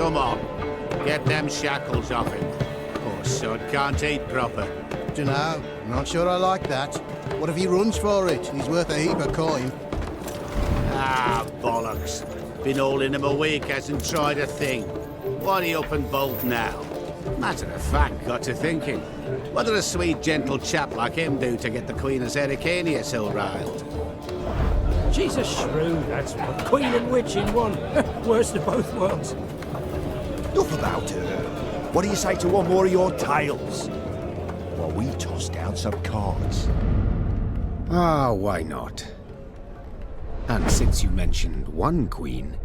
Come on. Get them shackles off him. Poor son can't eat proper. Dunno. I'm not sure I like that. What if he runs for it? He's worth a heap of coin. Ah, bollocks. Been holding him a week, hasn't tried a thing. Why he up and bolt now? Matter of fact, got to thinking. What did a sweet, gentle chap like him do to get the Queen of Sericania so riled? She's a shrew, that's what. Queen and witch in one. Worst of both worlds. Enough about her. What do you say to one more of your tales? While we toss down some cards. Ah, why not? And since you mentioned one queen...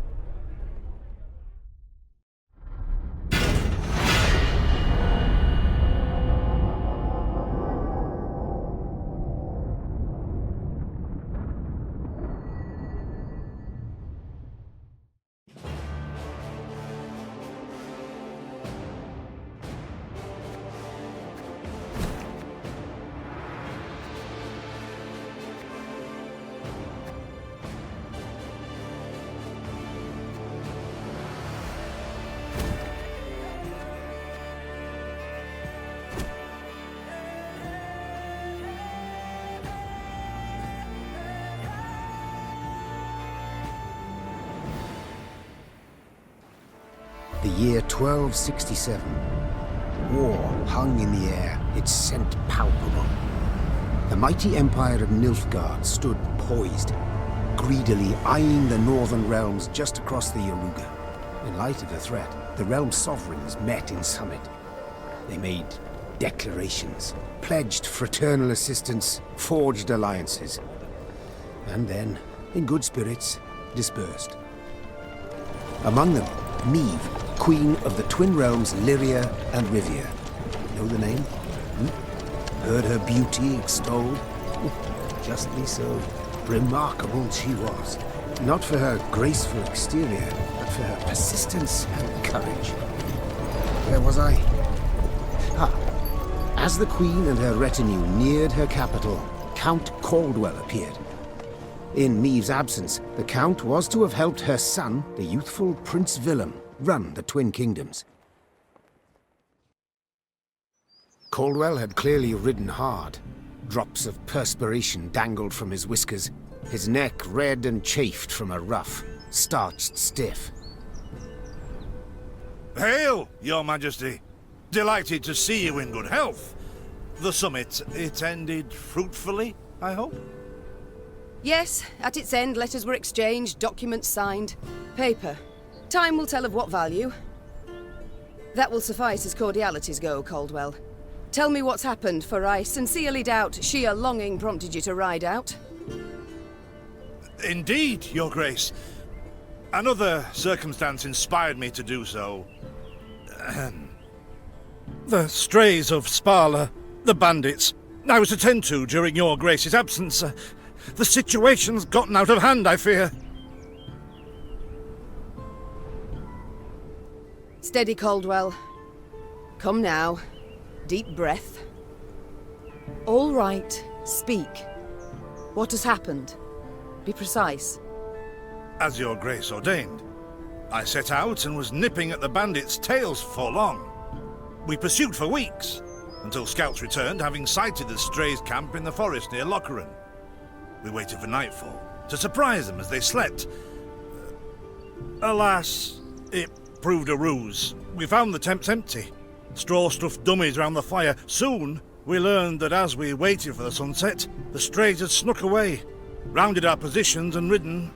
The year 1267. War hung in the air, its scent palpable. The mighty empire of Nilfgaard stood poised, greedily eyeing the northern realms just across the Yaruga. In light of the threat, the realm's sovereigns met in summit. They made declarations, pledged fraternal assistance, forged alliances, and then, in good spirits, dispersed. Among them, Meve, Queen of the Twin Realms Lyria and Rivia. Know the name? Heard her beauty extolled? Justly so. Remarkable she was. Not for her graceful exterior, but for her persistence and courage. Where was I? As the Queen and her retinue neared her capital, Count Caldwell appeared. In Meve's absence, the Count was to have helped her son, the youthful Prince Willem, run the Twin Kingdoms. Caldwell had clearly ridden hard. Drops of perspiration dangled from his whiskers, his neck red and chafed from a ruff, starched stiff. Hail, Your Majesty! Delighted to see you in good health. The summit, it ended fruitfully, I hope? Yes, at its end, letters were exchanged, documents signed. Paper. Time will tell of what value. That will suffice as cordialities go, Caldwell. Tell me what's happened, for I sincerely doubt sheer longing prompted you to ride out. Indeed, Your Grace. Another circumstance inspired me to do so. The strays of Sparla, the bandits, I was to tend to during Your Grace's absence. The situation's gotten out of hand, I fear. Steady, Caldwell. Come now. Deep breath. All right, speak. What has happened? Be precise. As Your Grace ordained, I set out and was nipping at the bandits' tails for long. We pursued for weeks, until scouts returned, having sighted the strays' camp in the forest near Locheren. We waited for nightfall to surprise them as they slept. Alas, it proved a ruse. We found the tents empty. Straw-stuffed dummies round the fire. Soon, we learned that as we waited for the sunset, the strays had snuck away, rounded our positions and ridden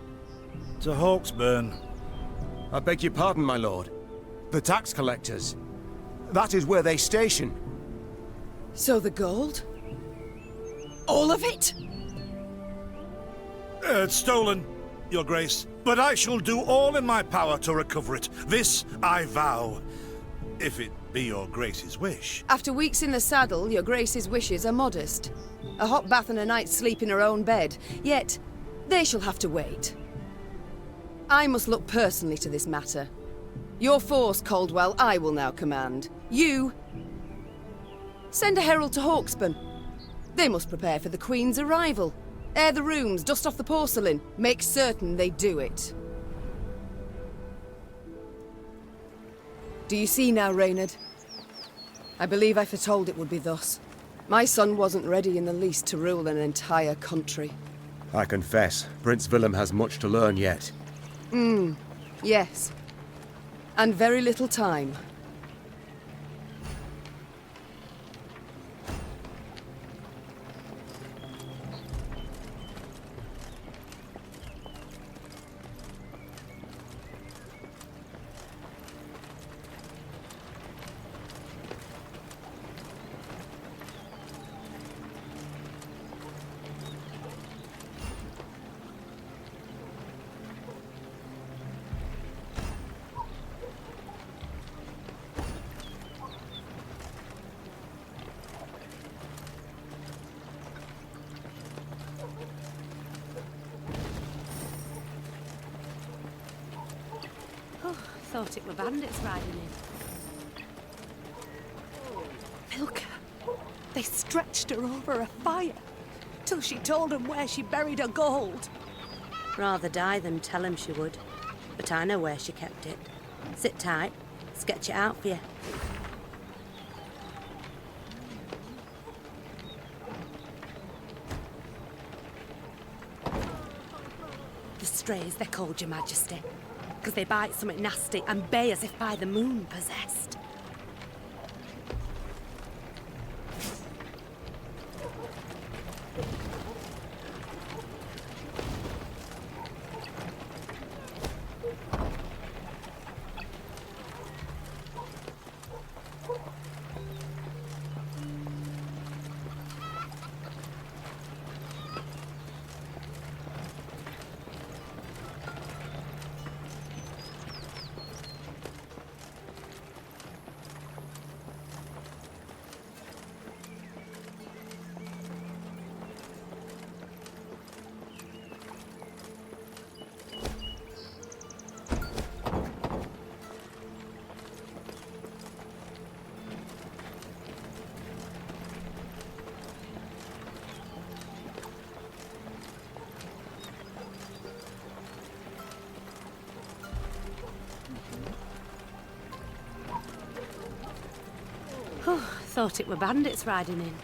to Hawksburn. I beg your pardon, my lord. The tax collectors. That is where they station. So the gold? All of it? It's stolen, Your Grace, but I shall do all in my power to recover it. This I vow, if it be Your Grace's wish. After weeks in the saddle, Your Grace's wishes are modest. A hot bath and a night's sleep in her own bed. Yet, they shall have to wait. I must look personally to this matter. Your force, Caldwell, I will now command. You... send a herald to Hawksburn. They must prepare for the Queen's arrival. Air the rooms, dust off the porcelain. Make certain they do it. Do you see now, Reynard? I believe I foretold it would be thus. My son wasn't ready in the least to rule an entire country. I confess, Prince Willem has much to learn yet. Yes. And very little time. Thought it were bandits riding in. Milka, they stretched her over a fire till she told them where she buried her gold. Rather die than tell him she would. But I know where she kept it. Sit tight, sketch it out for you. The strays, they're called, Your Majesty, because they bite something nasty and bay as if by the moon possessed. Thought it were bandits riding in.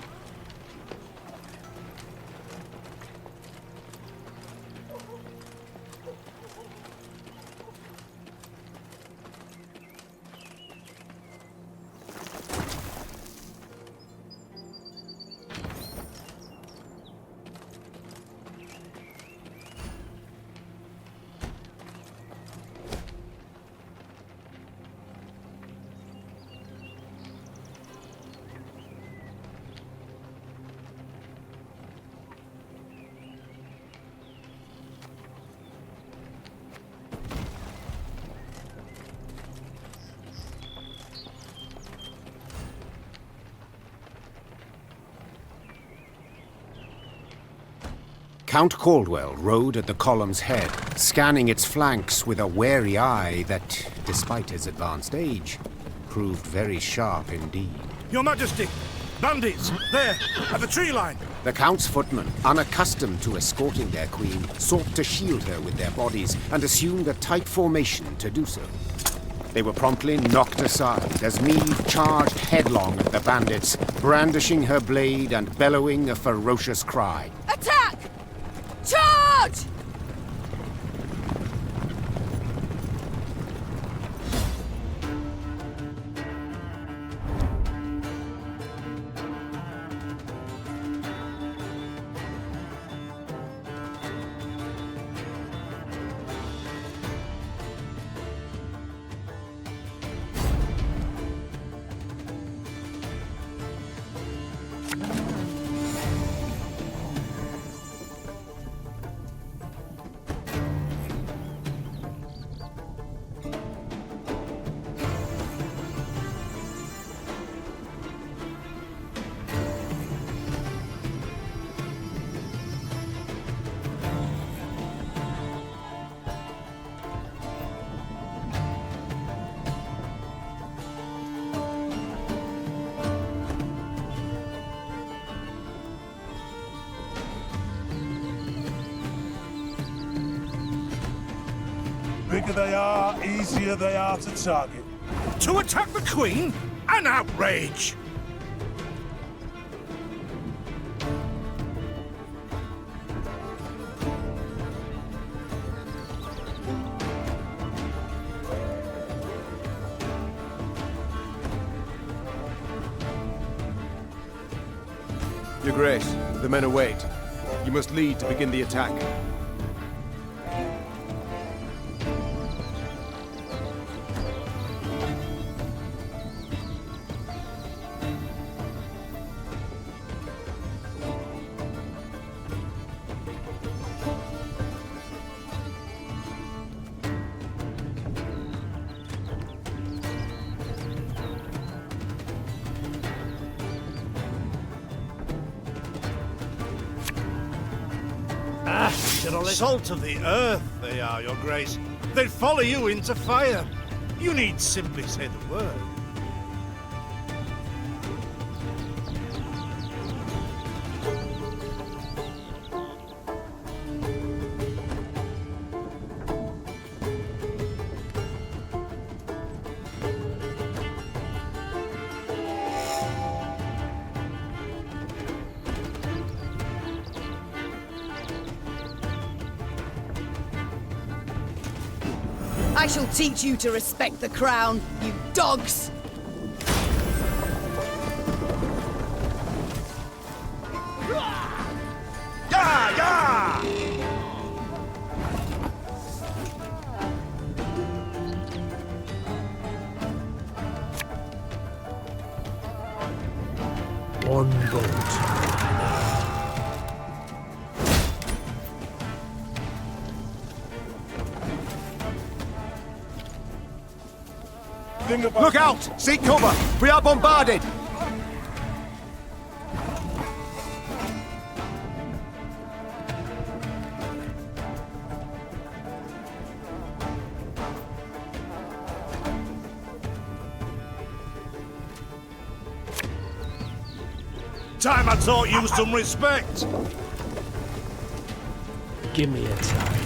Count Caldwell rode at the column's head, scanning its flanks with a wary eye that, despite his advanced age, proved very sharp indeed. Your Majesty! Bandits! There! At the tree line! The Count's footmen, unaccustomed to escorting their queen, sought to shield her with their bodies and assumed a tight formation to do so. They were promptly knocked aside as Neve charged headlong at the bandits, brandishing her blade and bellowing a ferocious cry. Attack! Charge! Bigger they are, easier they are to target. To attack the Queen? An outrage! Your Grace, the men await. You must lead to begin the attack. Salt of the earth, they are, Your Grace. They'd follow you into fire. You need simply say the word. I shall teach you to respect the crown, you dogs! Yeah, yeah! One bolt. Look out! Seek cover! We are bombarded! Time I taught you some respect. Give me a time.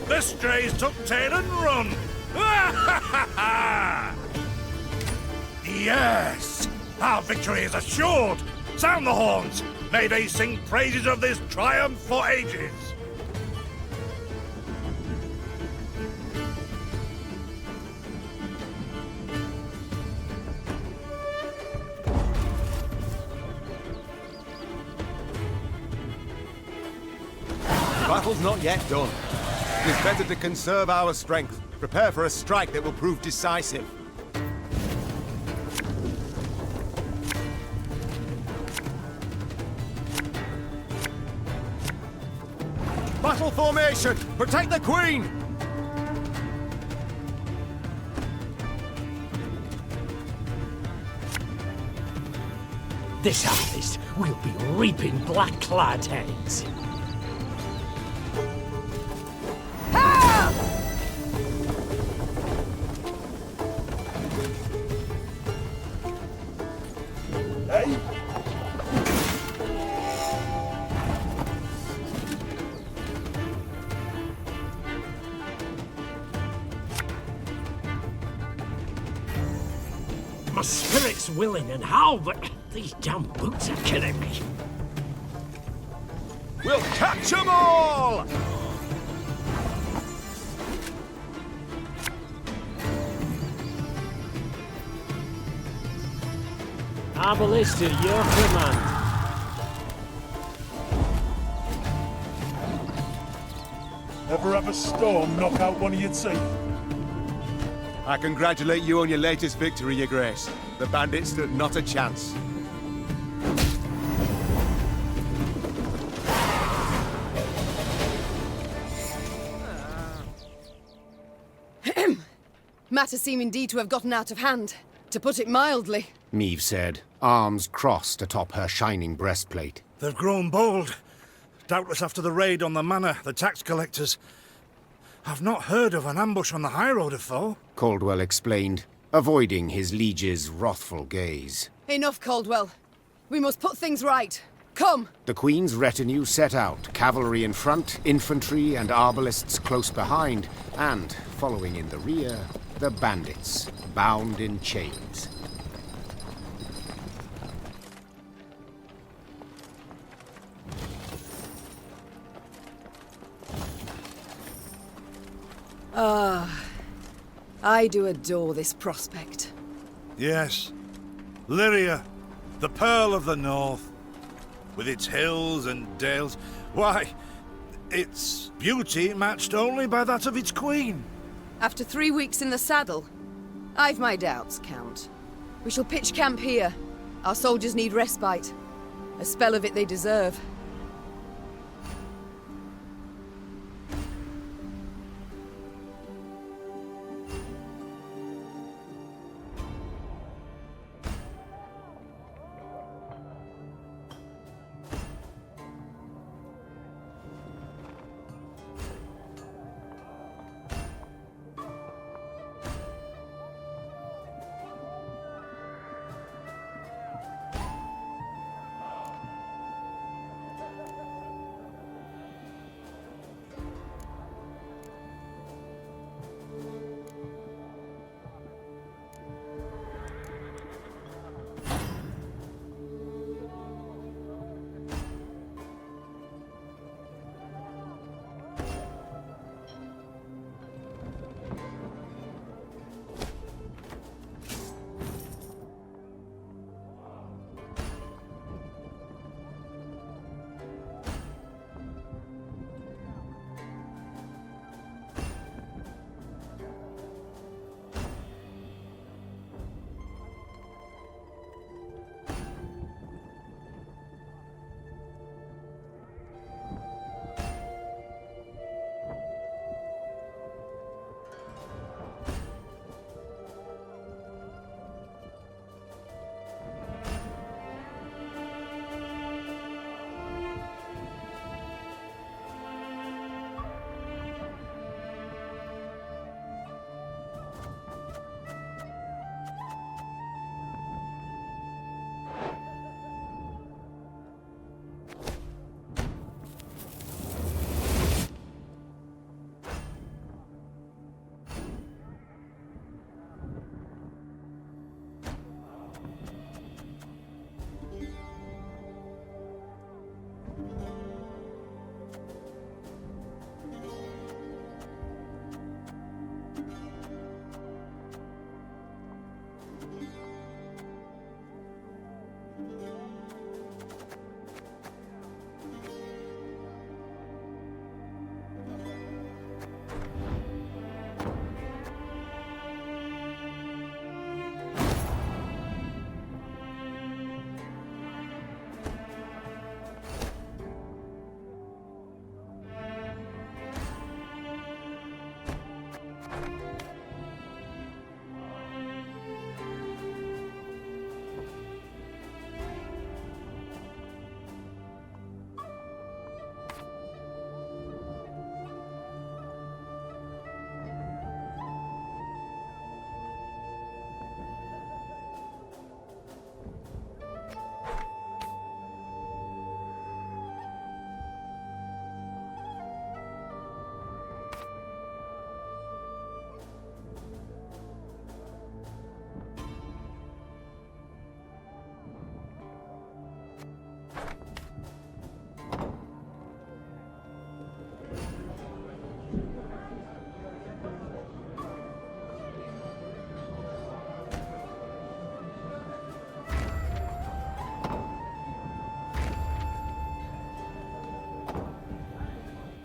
The strays took tail and run! Yes! Our victory is assured! Sound the horns! May they sing praises of this triumph for ages! The battle's not yet done. It is better to conserve our strength. Prepare for a strike that will prove decisive. Battle formation! Protect the Queen! This harvest will be reaping black-clad heads. My spirit's willing and how, but these damn boots are killing me. We'll catch 'em all! Arbalist to your command. Ever have a storm knock out one of your teeth? I congratulate you on your latest victory, Your Grace. The bandits stood not a chance. Matters seem indeed to have gotten out of hand, to put it mildly. Meve said, arms crossed atop her shining breastplate. They've grown bold. Doubtless after the raid on the manor, the tax collectors. I've not heard of an ambush on the high road afore. Caldwell explained, avoiding his liege's wrathful gaze. Enough, Caldwell. We must put things right. Come! The Queen's retinue set out, cavalry in front, infantry and arbalists close behind, and, following in the rear, the bandits, bound in chains. I do adore this prospect. Yes. Lyria, the Pearl of the North. With its hills and dales. Why, its beauty matched only by that of its queen. After 3 weeks in the saddle, I've my doubts, Count. We shall pitch camp here. Our soldiers need respite. A spell of it they deserve.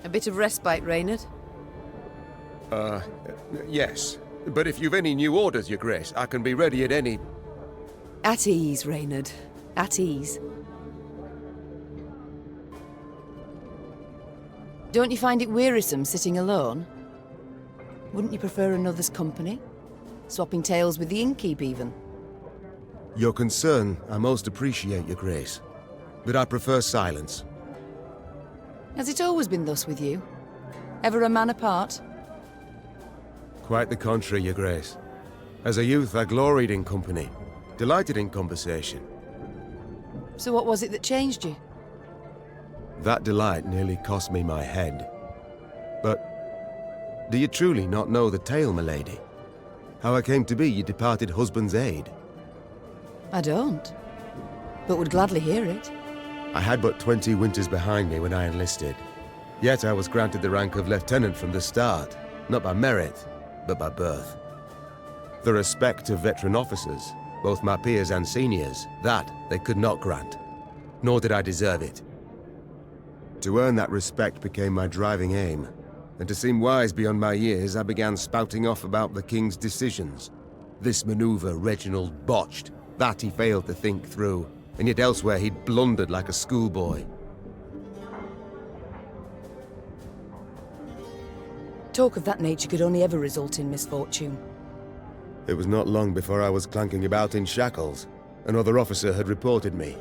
A bit of respite, Reynard? Yes. But if you've any new orders, Your Grace, I can be ready at any... At ease, Reynard. At ease. Don't you find it wearisome sitting alone? Wouldn't you prefer another's company? Swapping tales with the innkeep, even? Your concern, I most appreciate, Your Grace. But I prefer silence. Has it always been thus with you? Ever a man apart? Quite the contrary, Your Grace. As a youth, I gloried in company, delighted in conversation. So what was it that changed you? That delight nearly cost me my head. But do you truly not know the tale, milady? How I came to be your departed husband's aide? I don't, but would gladly hear it. I had but 20 winters behind me when I enlisted. Yet I was granted the rank of lieutenant from the start, not by merit, but by birth. The respect of veteran officers, both my peers and seniors, that they could not grant, nor did I deserve it. To earn that respect became my driving aim, and to seem wise beyond my years, I began spouting off about the king's decisions. This maneuver Reginald botched, that he failed to think through, and yet elsewhere he'd blundered like a schoolboy. Talk of that nature could only ever result in misfortune. It was not long before I was clanking about in shackles. Another officer had reported me.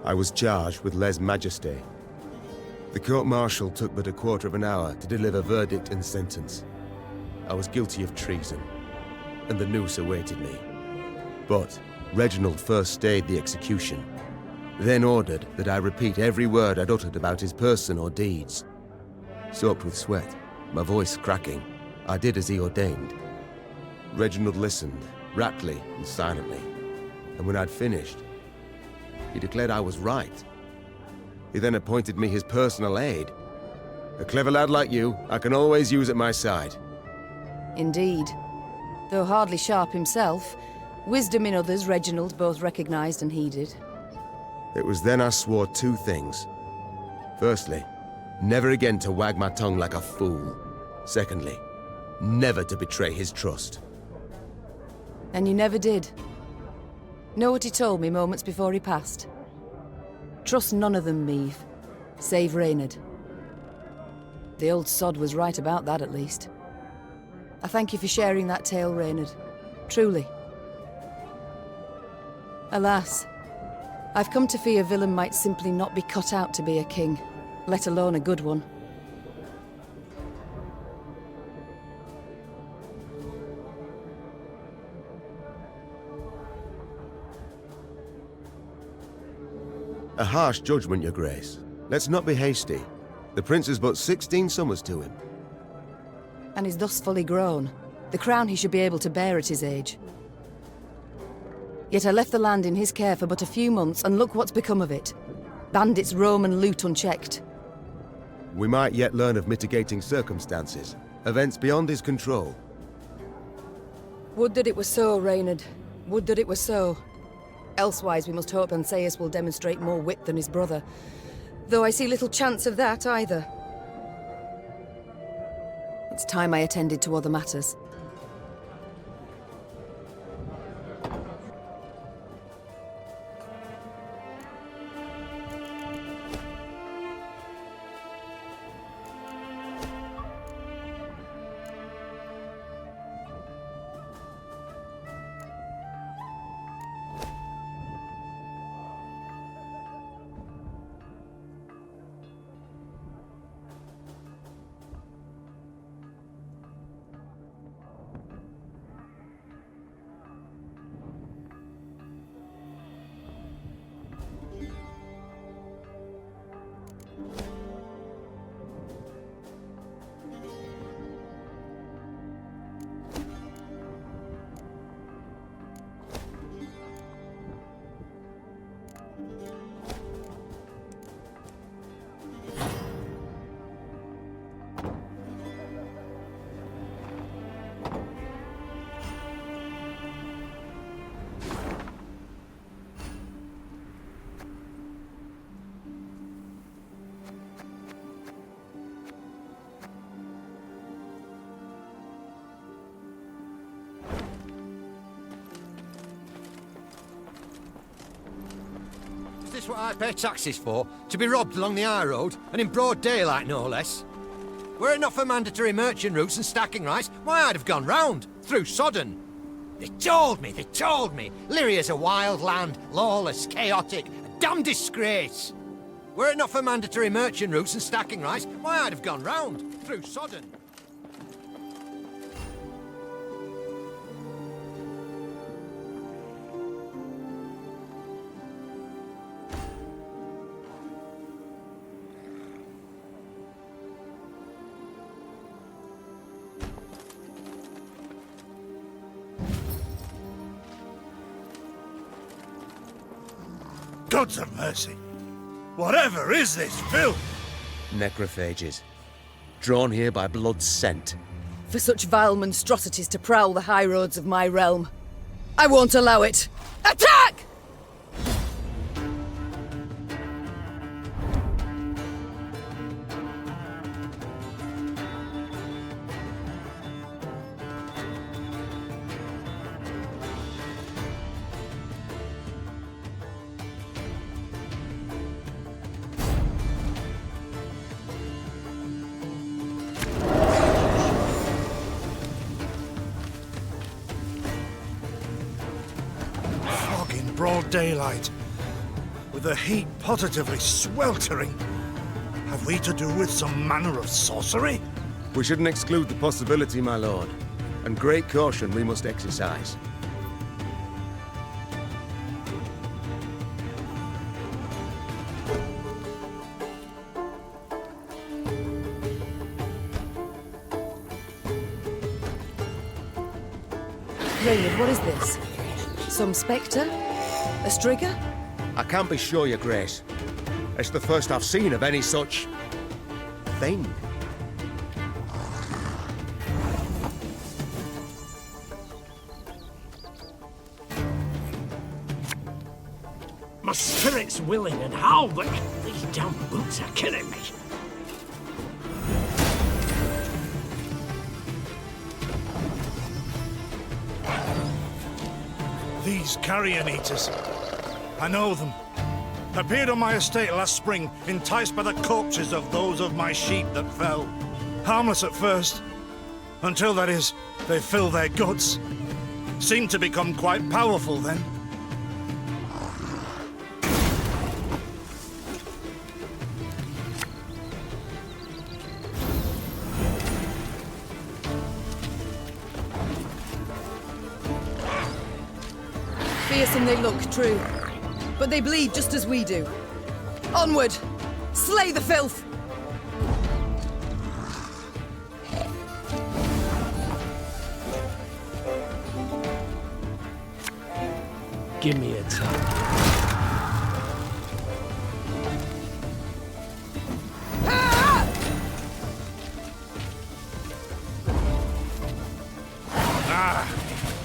I was charged with lèse-majesté. The court-martial took but a quarter of an hour to deliver verdict and sentence. I was guilty of treason, and the noose awaited me. But Reginald first stayed the execution, then ordered that I repeat every word I'd uttered about his person or deeds. Soaked with sweat, my voice cracking, I did as he ordained. Reginald listened, raptly and silently, and when I'd finished, he declared I was right. He then appointed me his personal aide. A clever lad like you, I can always use at my side. Indeed. Though hardly sharp himself, wisdom in others Reginald both recognized and heeded. It was then I swore two things. Firstly, never again to wag my tongue like a fool. Secondly, never to betray his trust. And you never did. Know what he told me moments before he passed? Trust none of them, Meave, save Reynard. The old sod was right about that, at least. I thank you for sharing that tale, Reynard. Truly. Alas, I've come to fear Willem might simply not be cut out to be a king, let alone a good one. A harsh judgment, your grace. Let's not be hasty. The prince is but 16 summers to him. And is thus fully grown. The crown he should be able to bear at his age. Yet I left the land in his care for but a few months, and look what's become of it. Bandits roam and loot unchecked. We might yet learn of mitigating circumstances, events beyond his control. Would that it were so, Reynard. Would that it were so. Elsewise we must hope Ancaeus will demonstrate more wit than his brother, though I see little chance of that either. It's time I attended to other matters. Is this what I pay taxes for? To be robbed along the high road, and in broad daylight, no less? Were it not for mandatory merchant routes and stacking rights, why, I'd have gone round, through Sodden. They told me! Lyria's a wild land, lawless, chaotic, a damn disgrace. Were it not for mandatory merchant routes and stacking rights, why, I'd have gone round, through Sodden. Gods of mercy! Whatever is this filth? Necrophages. Drawn here by blood's scent. For such vile monstrosities to prowl the high roads of my realm. I won't allow it! Attack! Broad daylight, with the heat positively sweltering. Have we to do with some manner of sorcery? We shouldn't exclude the possibility, my lord. And great caution we must exercise. Raymond, what is this? Some spectre? A strigger? I can't be sure, Your Grace. It's the first I've seen of any such... thing. My spirit's willing and how, but these damn boots are killing me. These carrion eaters. I know them. Appeared on my estate last spring, enticed by the corpses of those of my sheep that fell. Harmless at first. Until, that is, they fill their guts. Seemed to become quite powerful then. Fearsome they look, true. But they bleed just as we do. Onward! Slay the filth! Give me a time.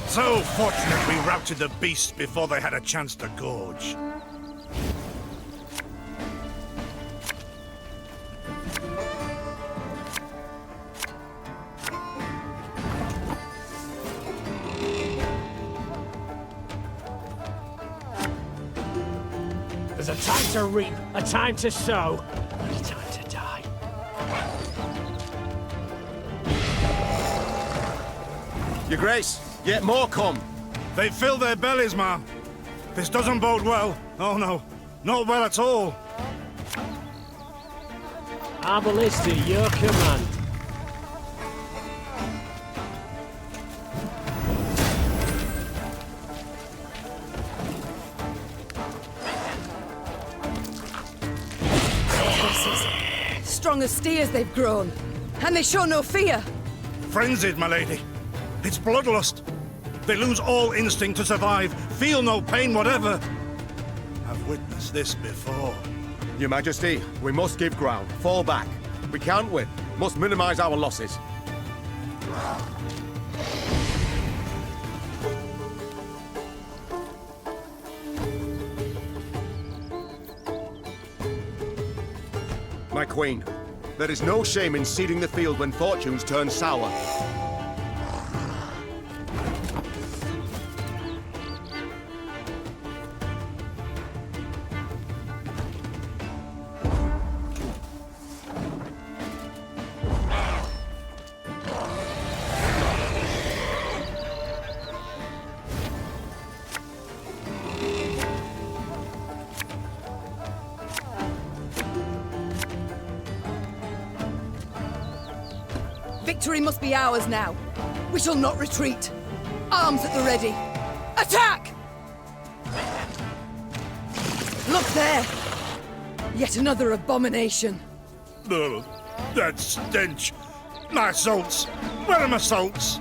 So fortunate we routed the beasts before they had a chance to gorge. There's a time to reap, a time to sow, and a time to die. Your Grace, yet more come. They fill their bellies, ma'am. This doesn't bode well. Oh no, not well at all. I will listen to your command. Strong as steers they've grown, and they show no fear. Frenzied, my lady. It's bloodlust. They lose all instinct to survive, feel no pain whatever. I've witnessed this before. Your Majesty, we must give ground. Fall back. We can't win. Must minimize our losses. My Queen, there is no shame in ceding the field when fortunes turn sour. Victory must be ours now. We shall not retreat. Arms at the ready. Attack! Look there! Yet another abomination. Ugh, that stench. My salts. Where are my salts?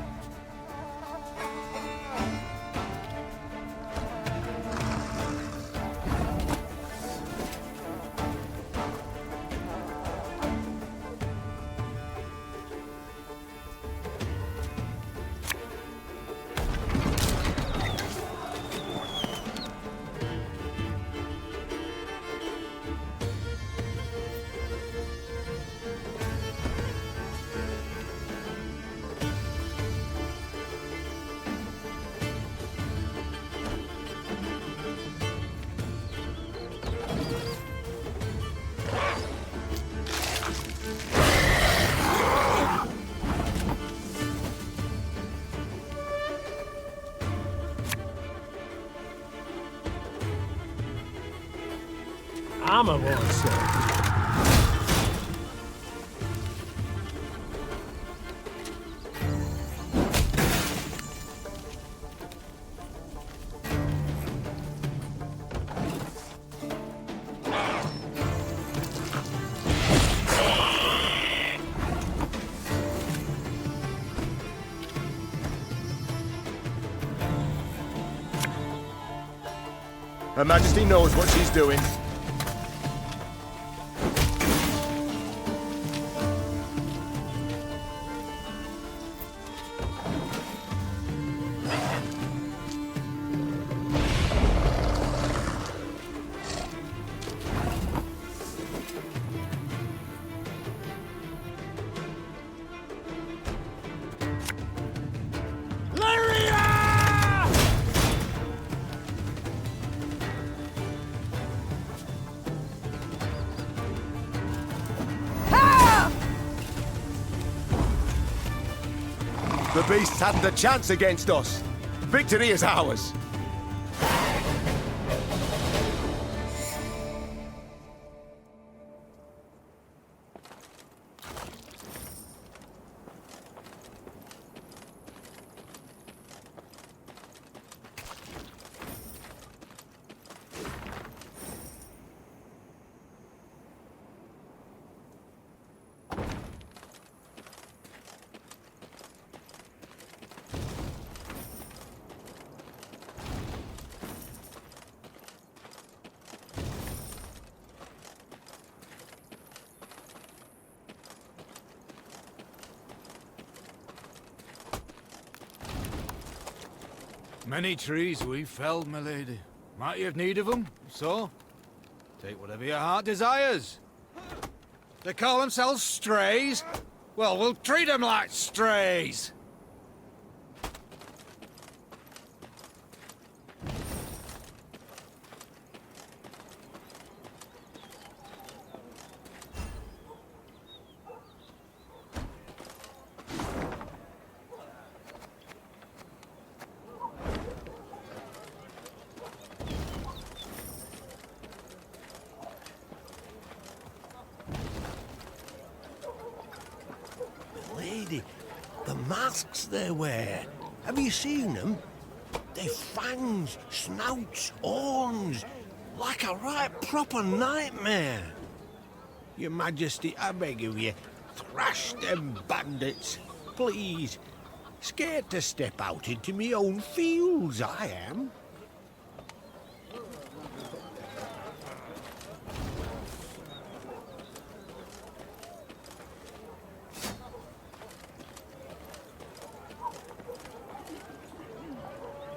armor wars, sir. Her Majesty knows what she's doing. The beasts hadn't a chance against us. Victory is ours. Many trees we've felled, my lady. Might you have need of them? So, take whatever your heart desires. They call themselves strays? Well, we'll treat them like strays. Lady, the masks they wear. Have you seen them? They've fangs, snouts, horns, like a right proper nightmare. Your Majesty, I beg of you, thrash them bandits, please. Scared to step out into me own fields, I am.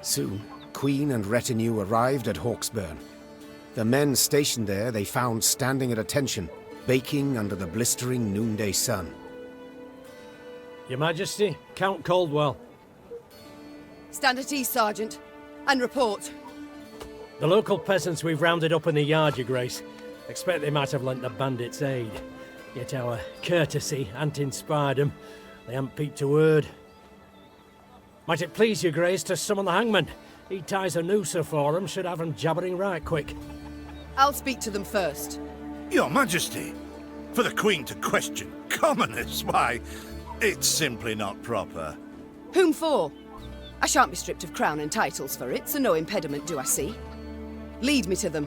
Soon, Queen and retinue arrived at Hawksburn. The men stationed there they found standing at attention, baking under the blistering noonday sun. Your Majesty, Count Caldwell. Stand at ease, Sergeant, and report. The local peasants we've rounded up in the yard, Your Grace. Expect they might have lent the bandits aid. Yet our courtesy hadn't inspired them. They haven't peeped a word. Might it please Your Grace to summon the hangman? He ties a noose for them, should have them jabbering right quick. I'll speak to them first. Your Majesty, for the Queen to question commoners, why, it's simply not proper. Whom for? I shan't be stripped of crown and titles for it, so no impediment do I see. Lead me to them.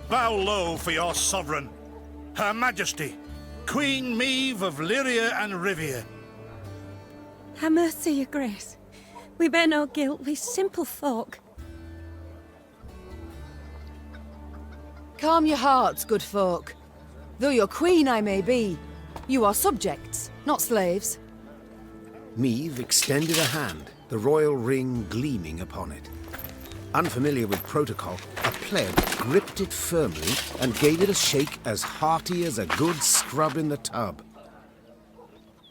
Bow low for your sovereign, Her Majesty, Queen Maeve of Lyria and Rivia. Ha' mercy, Your Grace. We bear no guilt, we simple folk. Calm your hearts, good folk. Though your queen I may be, you are subjects, not slaves. Maeve extended a hand, the royal ring gleaming upon it. Unfamiliar with protocol, a pleb gripped it firmly and gave it a shake as hearty as a good scrub in the tub.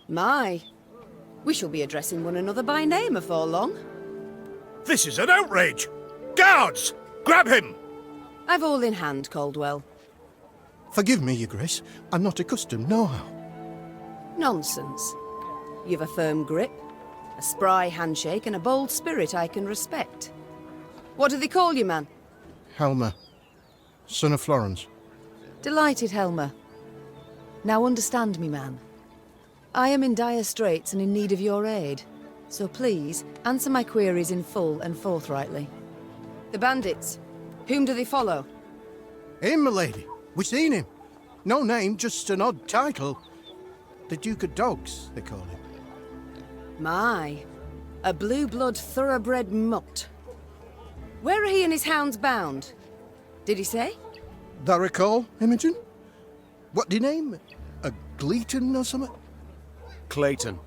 My, we shall be addressing one another by name afore long. This is an outrage! Guards! Grab him! I've all in hand, Caldwell. Forgive me, Your Grace. I'm not accustomed, nohow. Nonsense. You've a firm grip, a spry handshake, and a bold spirit I can respect. What do they call you, man? Helmer. son of Florence. Delighted, Helmer. Now understand me, man. I am in dire straits and in need of your aid. So please, answer my queries in full and forthrightly. The bandits. Whom do they follow? Him, milady. We seen him. No name, just an odd title. The Duke of Dogs, they call him. My. A blue-blood thoroughbred mutt. Where are he and his hounds bound? Did he say? That recall, Imogen? What do you name? A Gleeton or something? Clayton.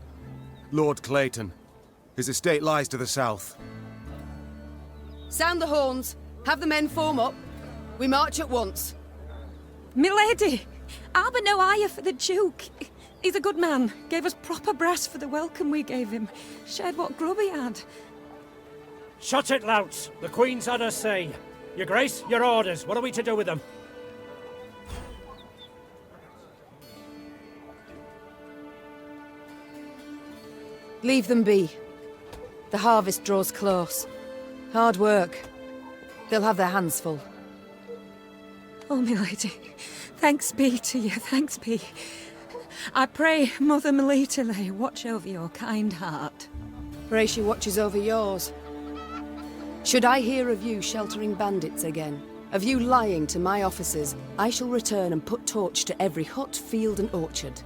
Lord Clayton. His estate lies to the south. Sound the horns. Have the men form up. We march at once. Milady, I've no ire for the Duke. He's a good man. Gave us proper brass for the welcome we gave him. Shared what grub he had. Shut it, louts. The Queen's had her say. Your Grace, your orders. What are we to do with them? Leave them be. The harvest draws close. Hard work. They'll have their hands full. Oh, milady, thanks be to you, thanks be. I pray Mother Melitele watch over your kind heart. Pray she watches over yours. Should I hear of you sheltering bandits again, of you lying to my officers, I shall return and put torch to every hut, field and orchard.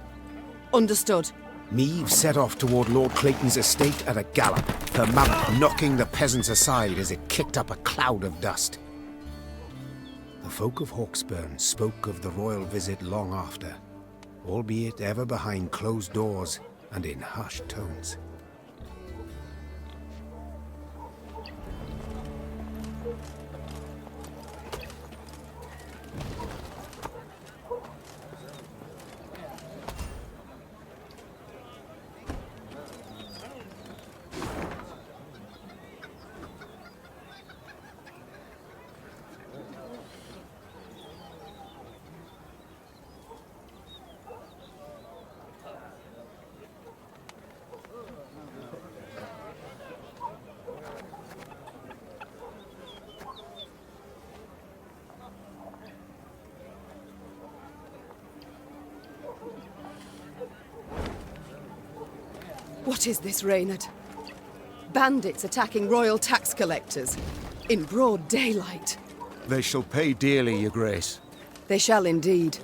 Understood? Meve set off toward Lord Clayton's estate at a gallop, her mount knocking the peasants aside as it kicked up a cloud of dust. The folk of Hawksburn spoke of the royal visit long after, albeit ever behind closed doors and in hushed tones. What is this, Reynard? Bandits attacking royal tax collectors in broad daylight. They shall pay dearly, Your Grace. They shall indeed.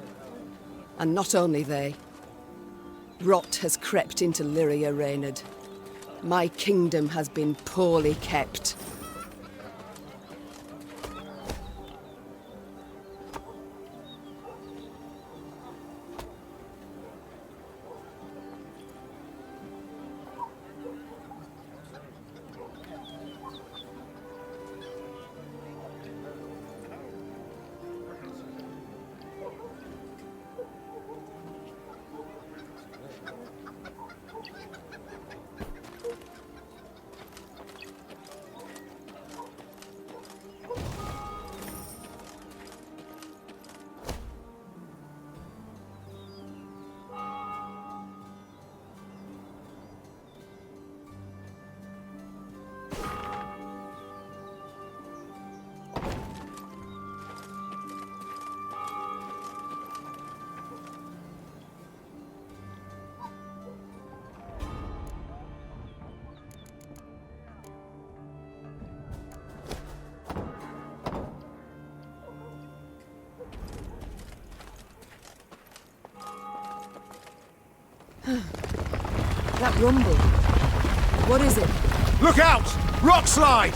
And not only they. Rot has crept into Lyria, Reynard. My kingdom has been poorly kept. That rumble. What is it? Look out! Rock slide!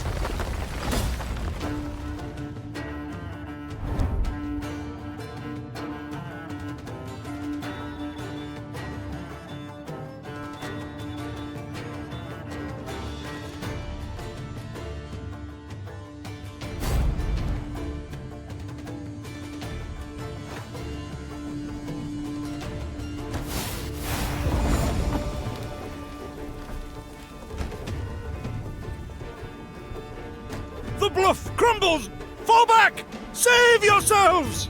The bluff crumbles! Fall back! Save yourselves!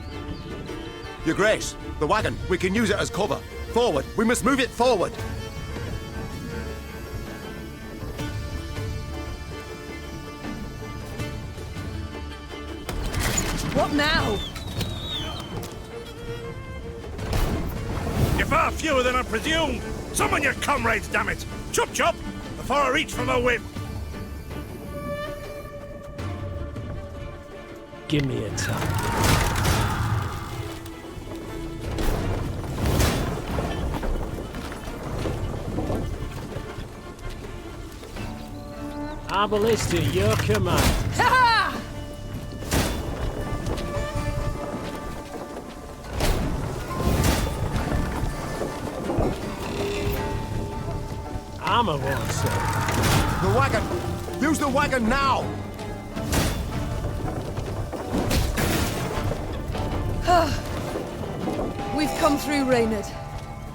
Your Grace, the wagon. We can use it as cover. Forward. We must move it forward. What now? far fewer than I presumed. Summon your comrades, damn it! Chop chop, before I reach for my whip. Give me a time. Arbalist to your command. Ha! Armor one, sir. The wagon! Use the wagon now! We've come through, Reynard.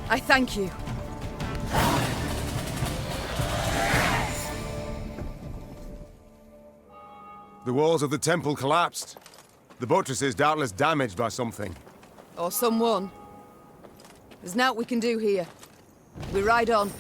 I thank you. The walls of the temple collapsed. The buttresses doubtless damaged by something. Or someone. There's naught we can do here. We ride on.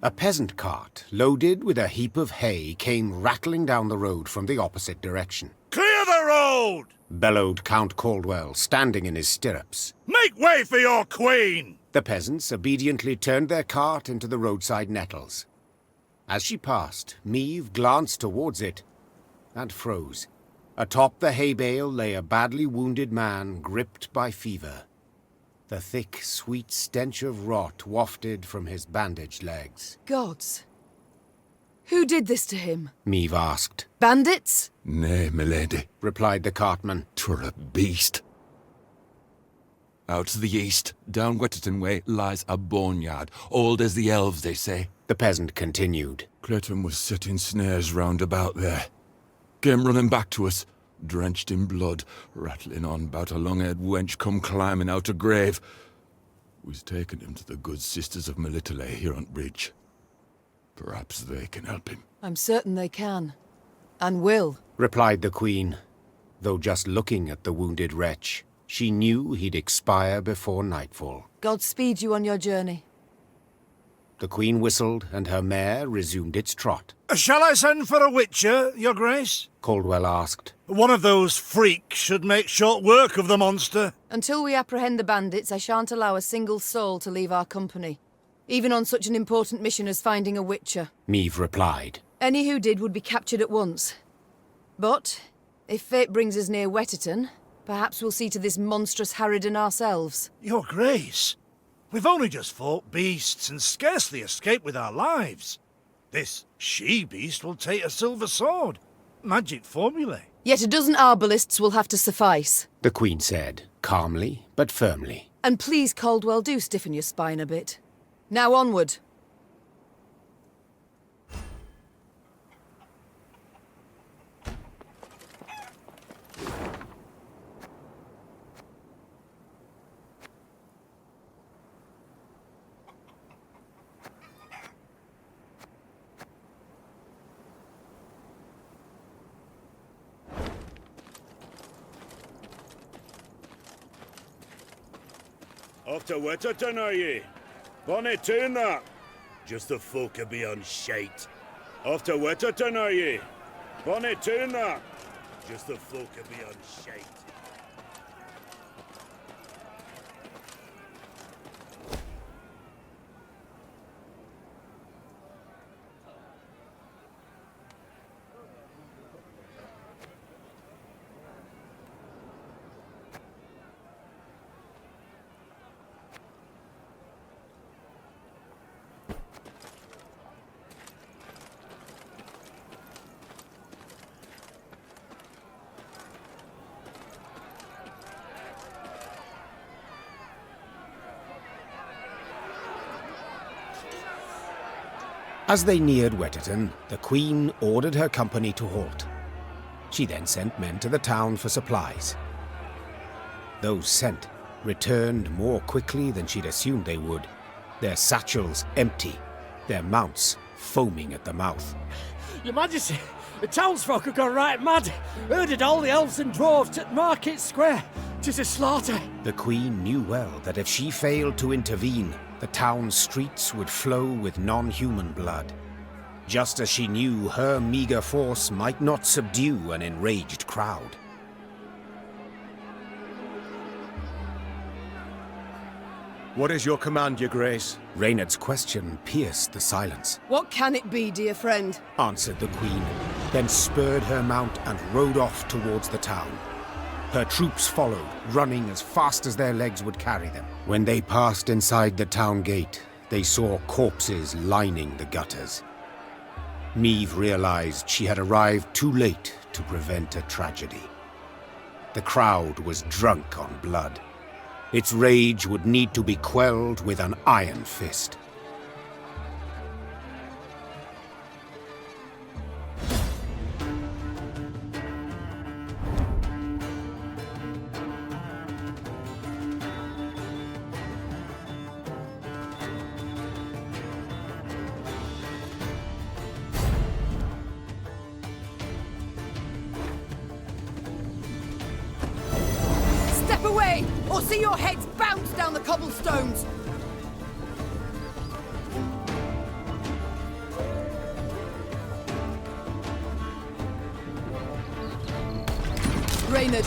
A peasant cart, loaded with a heap of hay, came rattling down the road from the opposite direction. Clear the road! Bellowed Count Caldwell, standing in his stirrups. Make way for your queen! The peasants obediently turned their cart into the roadside nettles. As she passed, Meave glanced towards it and froze. Atop the hay bale lay a badly wounded man gripped by fever. The thick, sweet stench of rot wafted from his bandaged legs. Gods. Who did this to him? Meave asked. Bandits? Nay, milady, replied the cartman. 'Twere a beast. Out to the east, down Wetterton way, lies a boneyard, old as the elves, they say. The peasant continued. Clayton was setting snares round about there. Came running back to us, drenched in blood, rattling on about a long-haired wench come climbing out a grave. We's taken him to the good sisters of Melitele here on bridge. Perhaps they can help him. I'm certain they can. And will. Replied the Queen. Though just looking at the wounded wretch, she knew he'd expire before nightfall. God speed you on your journey. The Queen whistled, and her mare resumed its trot. Shall I send for a witcher, your grace? Caldwell asked. One of those freaks should make short work of the monster. Until we apprehend the bandits, I shan't allow a single soul to leave our company. Even on such an important mission as finding a witcher. Meave replied. Any who did would be captured at once. But, if fate brings us near Wetterton, perhaps we'll see to this monstrous harridan ourselves. Your grace, we've only just fought beasts and scarcely escaped with our lives. This she-beast will take a silver sword. Magic formulae. Yet a dozen arbalists will have to suffice. The Queen said, calmly but firmly. And please, Caldwell, do stiffen your spine a bit. Now onward. Off to Wetterton, are ye? Bonnet tune that. Just the folk are beyond shite. Off to Wetterton, are ye? Bonnet tune that. Just the folk are beyond shite. As they neared Wetterton, the Queen ordered her company to halt. She then sent men to the town for supplies. Those sent returned more quickly than she'd assumed they would, their satchels empty, their mounts foaming at the mouth. Your Majesty, The townsfolk have gone right mad. Herded all the elves and dwarves at Market Square. 'Tis a slaughter. The Queen knew well that if she failed to intervene, the town's streets would flow with non-human blood. Just as she knew her meager force might not subdue an enraged crowd. What is your command, your grace? Reynard's question pierced the silence. What can it be, dear friend? Answered the Queen, then spurred her mount and rode off towards the town. Her troops followed, running as fast as their legs would carry them. When they passed inside the town gate, they saw corpses lining the gutters. Meve realized she had arrived too late to prevent a tragedy. The crowd was drunk on blood. Its rage would need to be quelled with an iron fist. Step away, or see your heads bounce down the cobblestones! Reynard,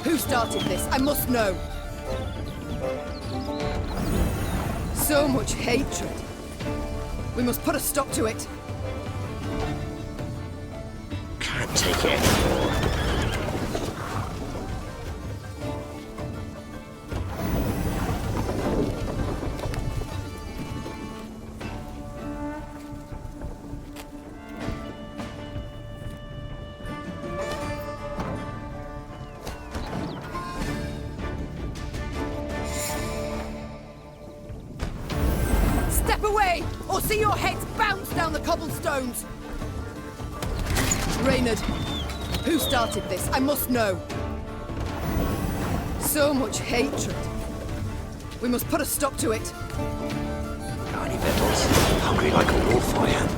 who started this? I must know. So much hatred. We must put a stop to it. Can't take it anymore. Step away, or see your heads bounce down the cobblestones! Reynard, who started this? I must know. So much hatred. We must put a stop to it. Tiny Bettles, hungry like a wolf I am.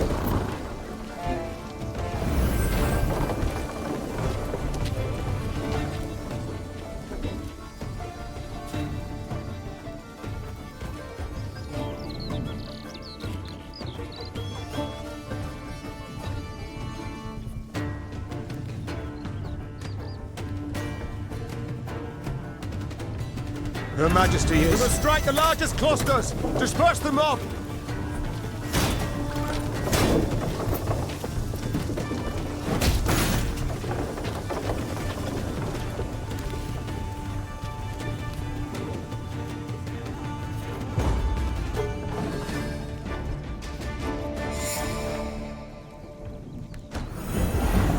Her Majesty is... We must strike the largest clusters! Disperse the mob!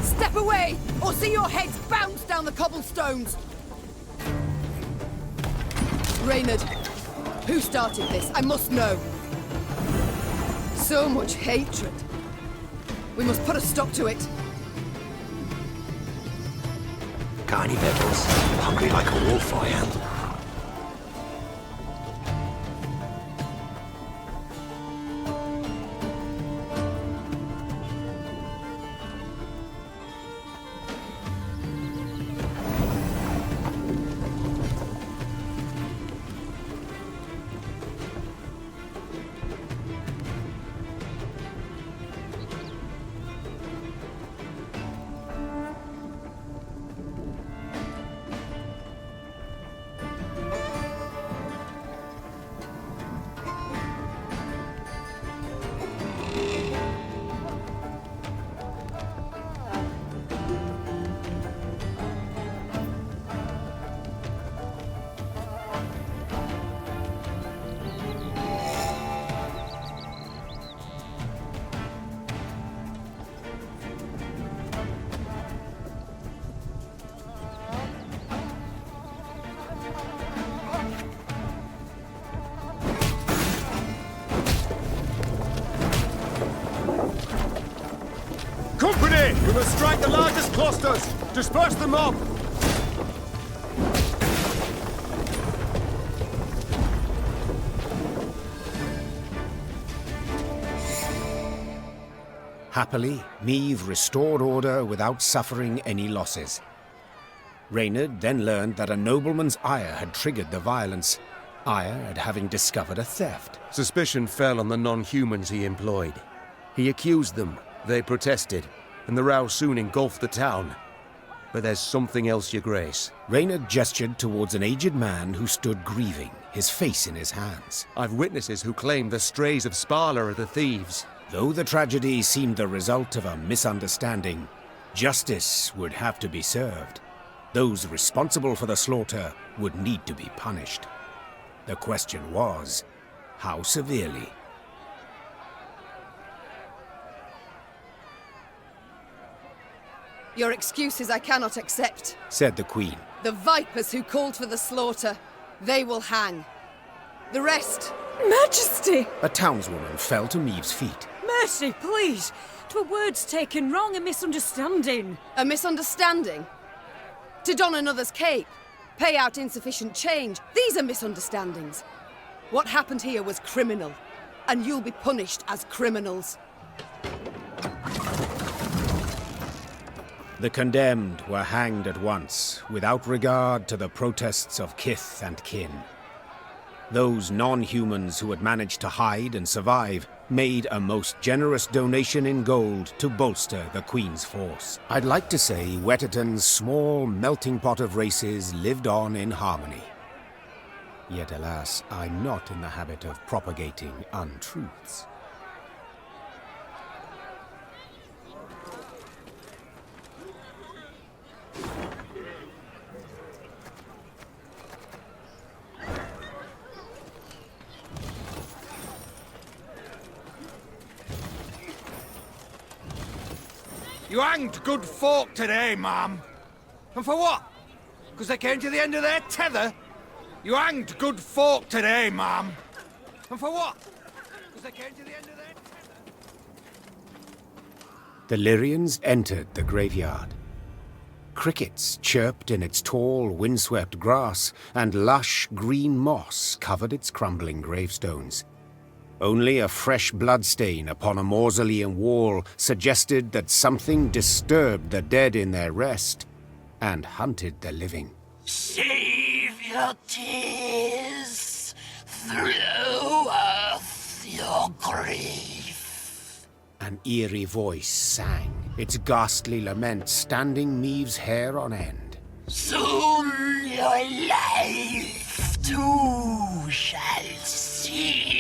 Step away, or see your heads bounce down the cobblestones! Reynard, who started this? I must know. So much hatred. We must put a stop to it. Tiny Bettles, hungry like a wolf I am. Company! We must strike the largest clusters! Disperse the mob! Happily, Meave restored order without suffering any losses. Reynard then learned that a nobleman's ire had triggered the violence, ire at having discovered a theft. Suspicion fell on the non-humans he employed. He accused them, they protested, and the row soon engulfed the town. But there's something else, Your Grace. Reynard gestured towards an aged man who stood grieving, his face in his hands. I've witnesses who claim the strays of Sparla are the thieves. Though the tragedy seemed the result of a misunderstanding, justice would have to be served. Those responsible for the slaughter would need to be punished. The question was, how severely? Your excuses I cannot accept, said the Queen. The vipers who called for the slaughter, they will hang. The rest... Majesty! A townswoman fell to Meave's feet. Mercy, please! 'Twere words taken wrong, a misunderstanding. A misunderstanding? To don another's cape, pay out insufficient change. These are misunderstandings. What happened here was criminal, and you'll be punished as criminals. The condemned were hanged at once, without regard to the protests of kith and kin. Those non-humans who had managed to hide and survive made a most generous donation in gold to bolster the Queen's force. I'd like to say Wetterton's small melting pot of races lived on in harmony. Yet alas, I'm not in the habit of propagating untruths. You hanged good folk today, ma'am. And for what? Because they came to the end of their tether? You hanged good folk today, ma'am. And for what? Because they came to the end of their tether? The Lyrians entered the graveyard. Crickets chirped in its tall, windswept grass, and lush green moss covered its crumbling gravestones. Only a fresh bloodstain upon a mausoleum wall suggested that something disturbed the dead in their rest and hunted the living. Save your tears, throw off your grief. An eerie voice sang, its ghastly lament standing Meave's hair on end. Soon your life too shall cease.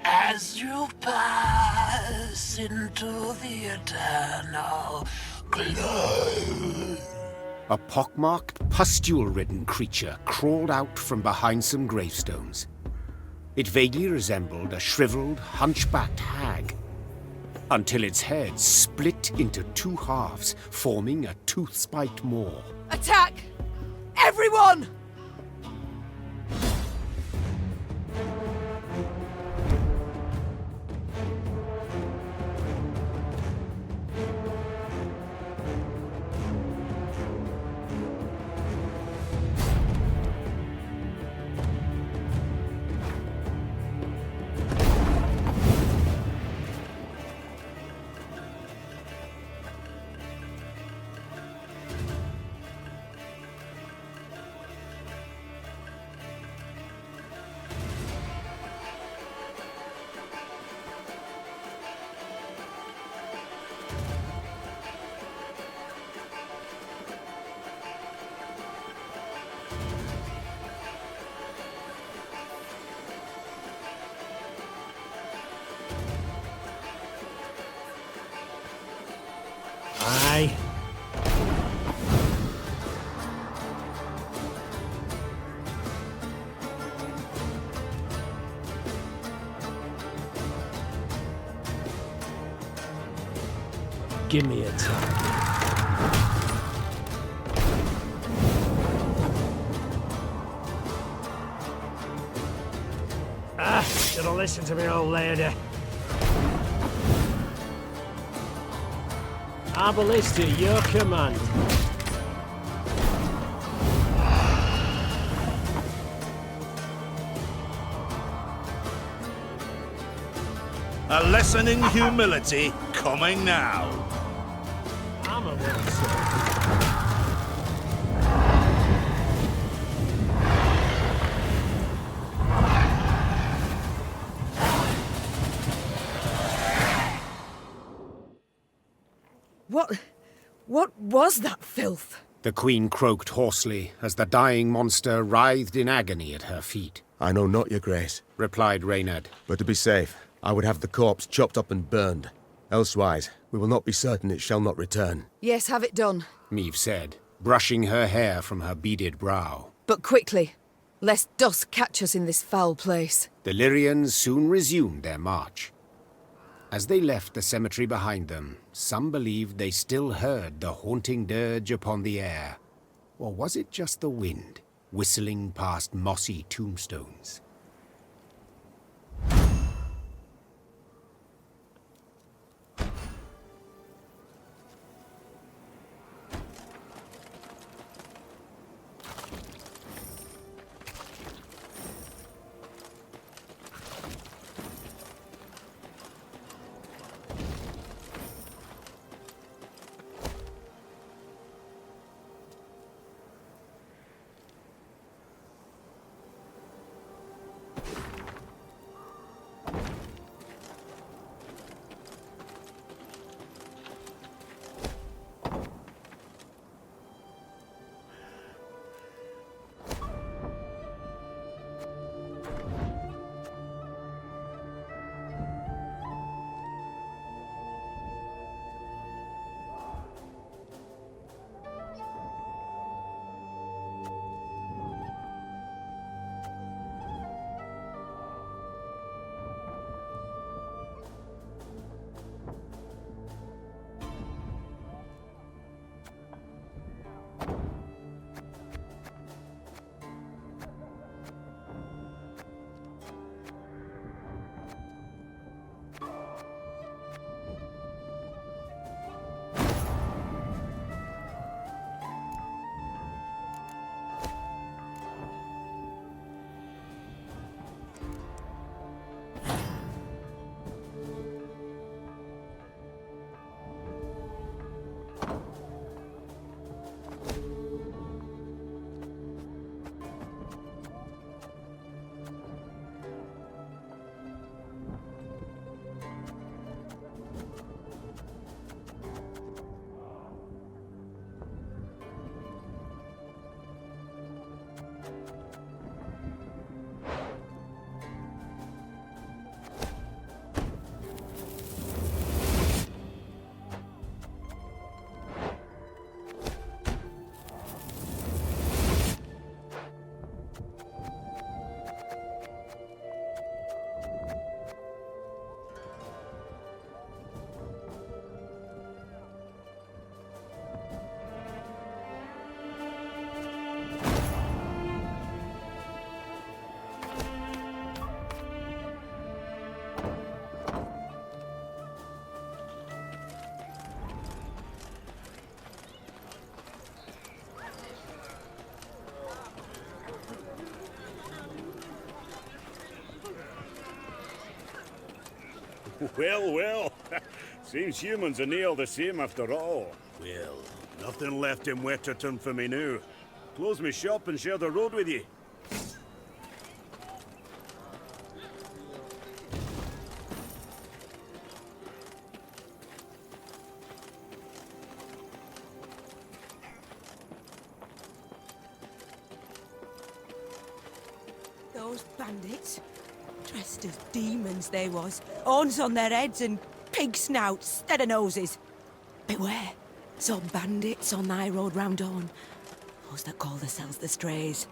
As you pass into the eternal glow. A pockmarked, pustule-ridden creature crawled out from behind some gravestones. It vaguely resembled a shriveled, hunchbacked hag, until its head split into two halves, forming a tooth-spiked maw. Attack! Everyone! Aye. Give me a time. Should have listened to me, old lady. Arbalist at your command. A lesson in humility coming now. I'm a little sir. What was that filth? The queen croaked hoarsely as the dying monster writhed in agony at her feet. I know not, your grace, replied Reynard. But to be safe, I would have the corpse chopped up and burned. Elsewise, we will not be certain it shall not return. Yes, have it done. Meve said, brushing her hair from her beaded brow. But quickly, lest dusk catch us in this foul place. The Lyrians soon resumed their march. As they left the cemetery behind them, some believed they still heard the haunting dirge upon the air. Or was it just the wind, whistling past mossy tombstones? Well, well. Seems humans are near the same after all. Well, nothing left in Wetterton for me now. Close me shop and share the road with you. Those bandits, dressed as demons they was, horns on their heads and pig snouts instead of noses. Beware, some bandits on thy road round on, those that call themselves the Strays.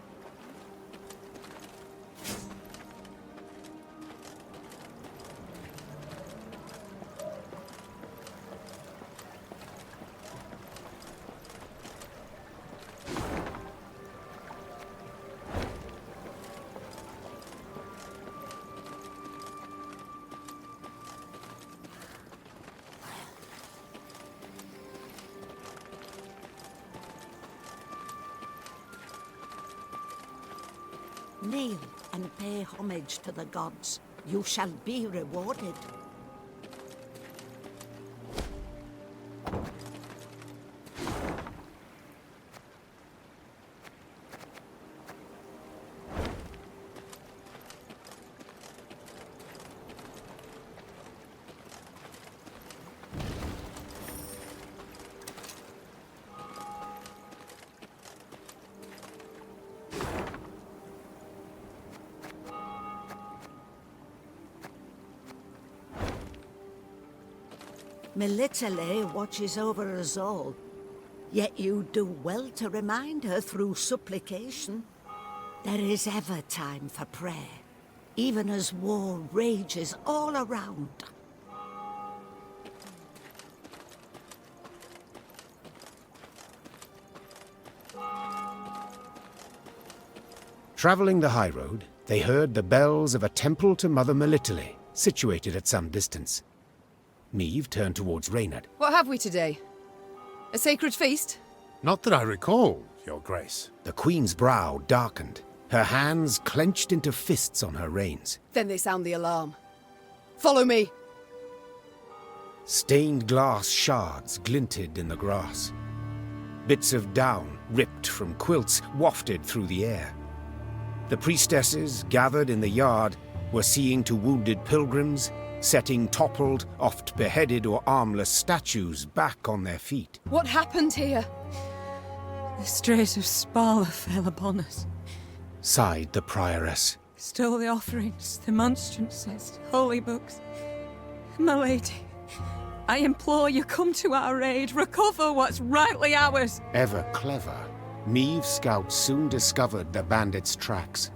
Kneel and pay homage to the gods. You shall be rewarded. Melitele watches over us all. Yet you do well to remind her through supplication. There is ever time for prayer, even as war rages all around. Travelling the high road, they heard the bells of a temple to Mother Melitele, situated at some distance. Niamh turned towards Reynard. What have we today? A sacred feast? Not that I recall, Your Grace. The Queen's brow darkened, her hands clenched into fists on her reins. Then they sound the alarm. Follow me! Stained glass shards glinted in the grass. Bits of down, ripped from quilts, wafted through the air. The priestesses, gathered in the yard, were seeing to wounded pilgrims, setting toppled, oft beheaded or armless statues back on their feet. What happened here? The strays of Spala fell upon us. Sighed the prioress. Stole the offerings, the monstrances, holy books. My lady, I implore you, come to our aid, recover what's rightly ours. Ever clever, Niamh's scouts soon discovered the bandits' tracks.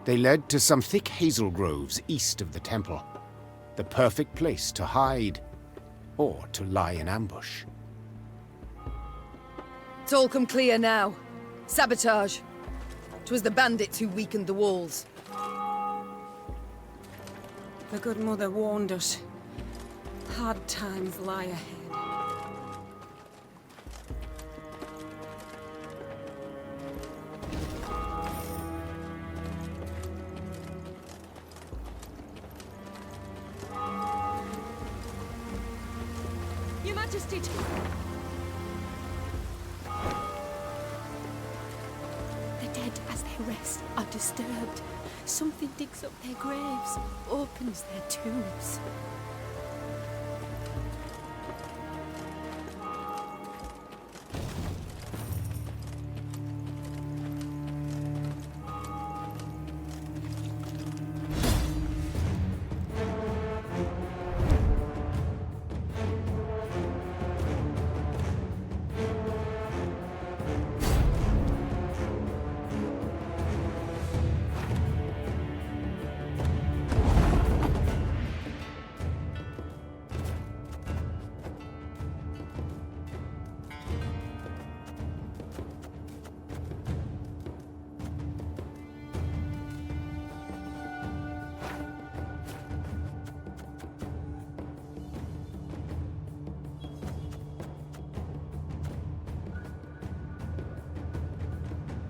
They led to some thick hazel groves east of the temple. The perfect place to hide, or to lie in ambush. It's all come clear now. Sabotage. 'Twas the bandits who weakened the walls. The good mother warned us. Hard times lie ahead. Your Majesty! The dead, as they rest, are disturbed. Something digs up their graves, opens their tombs.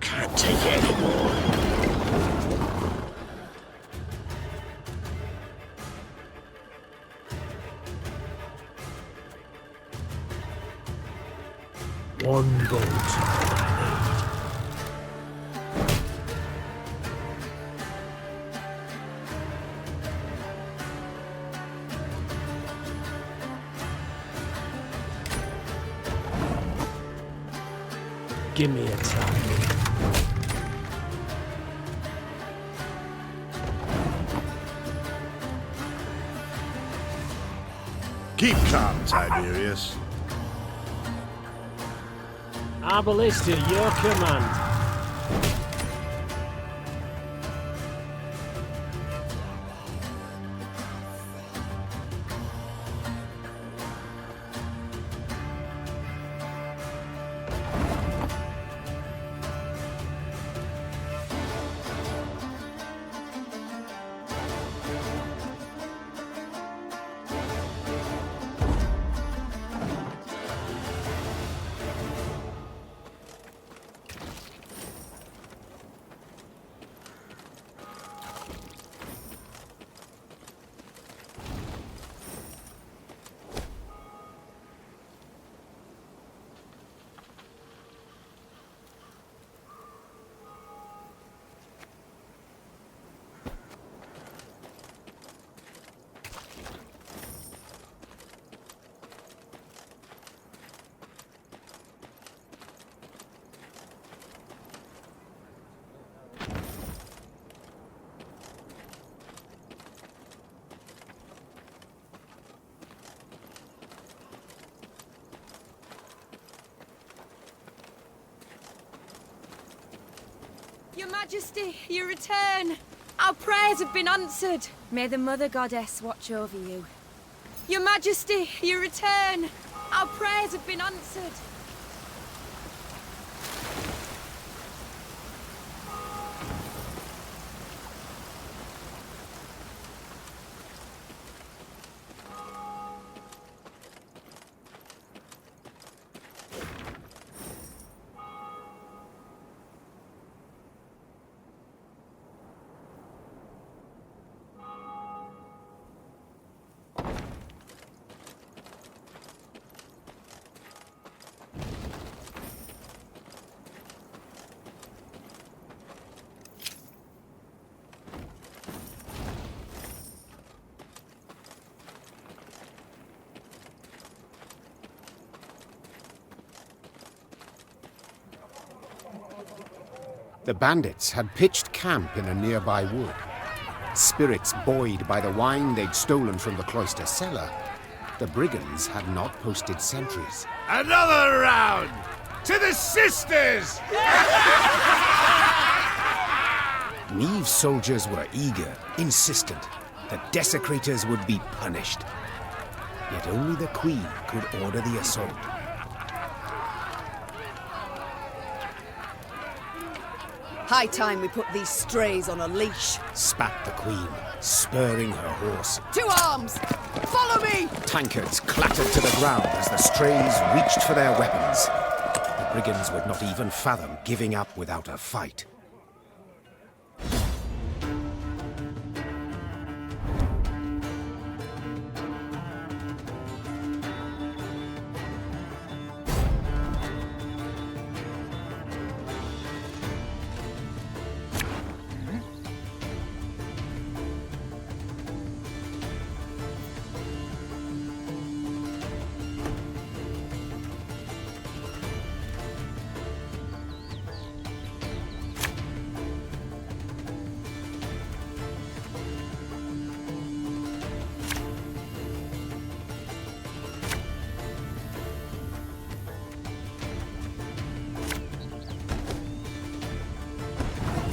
Can't take it anymore. One bolt. Give me a time. Keep calm, Tiberius. Our ballista, your command. Your Majesty, you return. Our prayers have been answered. May the Mother Goddess watch over you. Your Majesty, you return. Our prayers have been answered. The bandits had pitched camp in a nearby wood. Spirits buoyed by the wine they'd stolen from the cloister cellar, the brigands had not posted sentries. Another round! To the sisters! Neve's soldiers were eager, insistent. The desecrators would be punished. Yet only the Queen could order the assault. High time we put these strays on a leash. Spat the Queen, spurring her horse. To arms! Follow me! Tankards clattered to the ground as the strays reached for their weapons. The brigands would not even fathom giving up without a fight.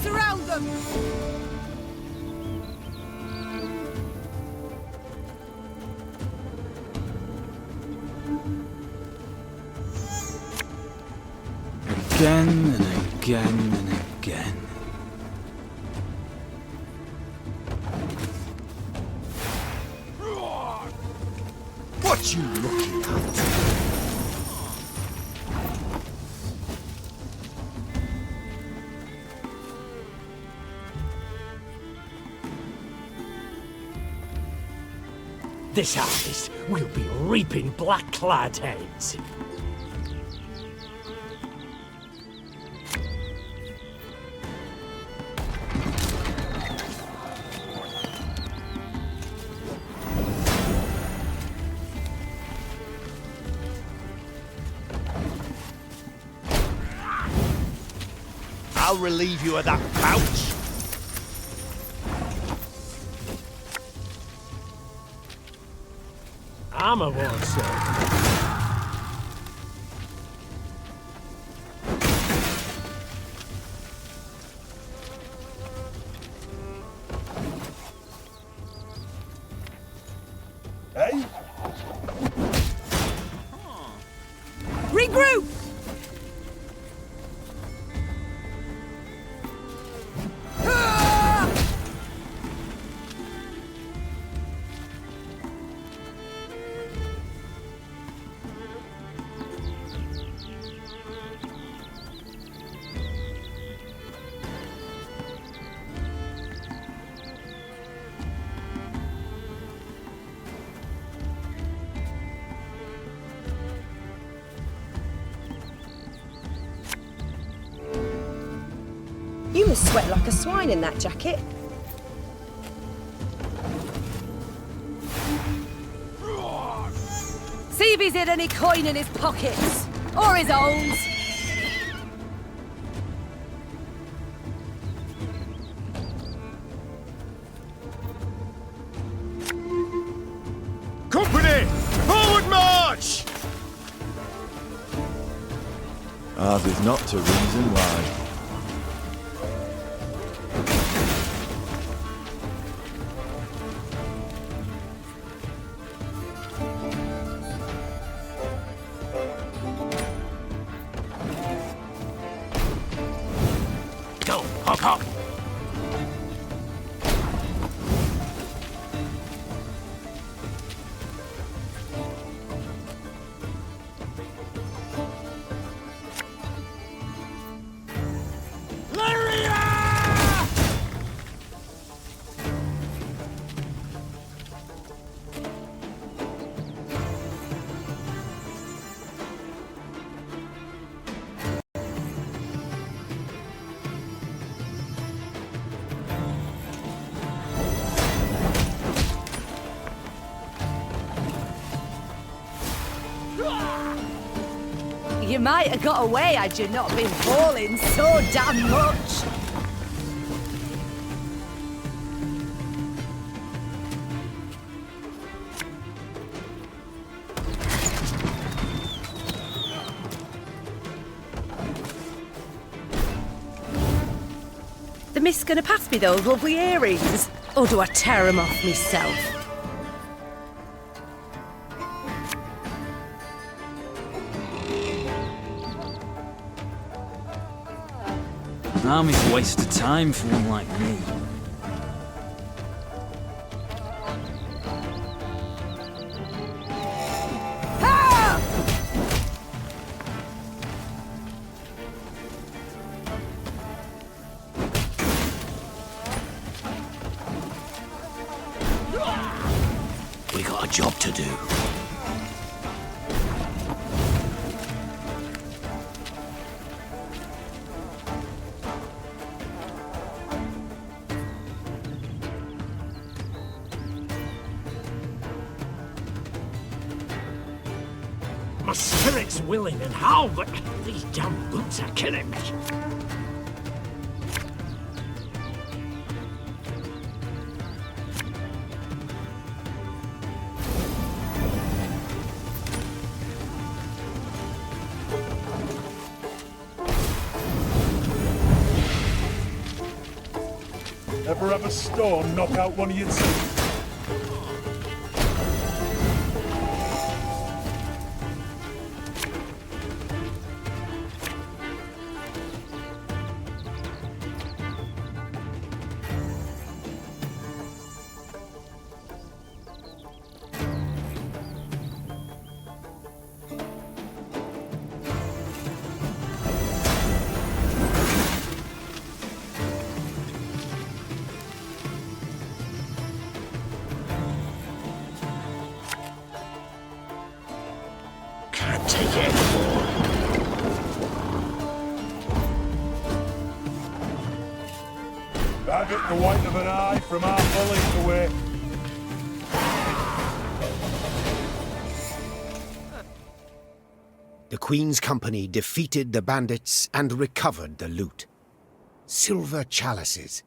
Surround them! Again and again and again. What you looking at? This harvest will be reaping black-clad heads. I'll relieve you of that pouch. Armor won't serve. Hey? Regroup! You must sweat like a swine in that jacket. See if he's hid any coin in his pockets. Or his owns. Company! Forward march! Ours is not to reason why. You might have got away had you not been hauling so damn much. The mist's gonna pass me those lovely earrings? Or do I tear 'em off myself? An army's a waste of time for one like me. We got a job to do. My spirit's willing and how, but these damn boots are killing me. Ever have a storm knock out one of your teeth? Can't take it anymore. Have it the white of an eye from half a league away. The Queen's company defeated the bandits and recovered the loot. Silver chalices,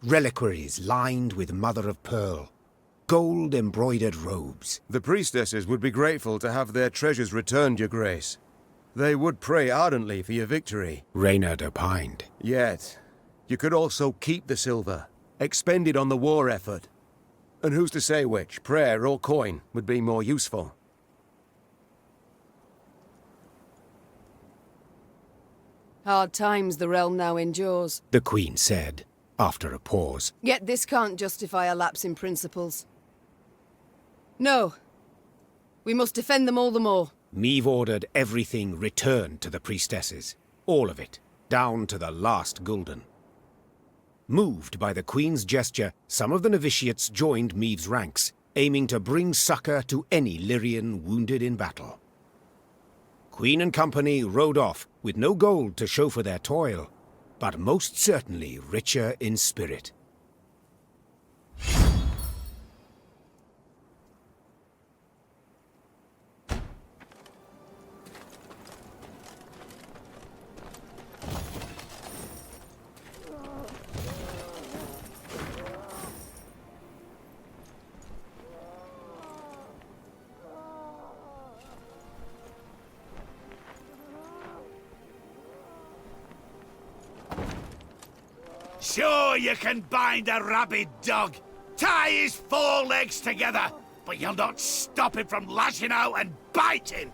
reliquaries lined with mother-of-pearl, gold-embroidered robes. The priestesses would be grateful to have their treasures returned, Your Grace. They would pray ardently for your victory. Reynard opined. Yet, you could also keep the silver, expend it on the war effort. And who's to say which, prayer or coin, would be more useful? Hard times the realm now endures. The Queen said, after a pause. Yet this can't justify a lapse in principles. No. We must defend them all the more. Meve ordered everything returned to the priestesses. All of it, down to the last gulden. Moved by the Queen's gesture, some of the novitiates joined Meve's ranks, aiming to bring succor to any Lyrian wounded in battle. Queen and company rode off, with no gold to show for their toil, but most certainly richer in spirit. Sure, you can bind a rabid dog, tie his four legs together, but you'll not stop him from lashing out and biting.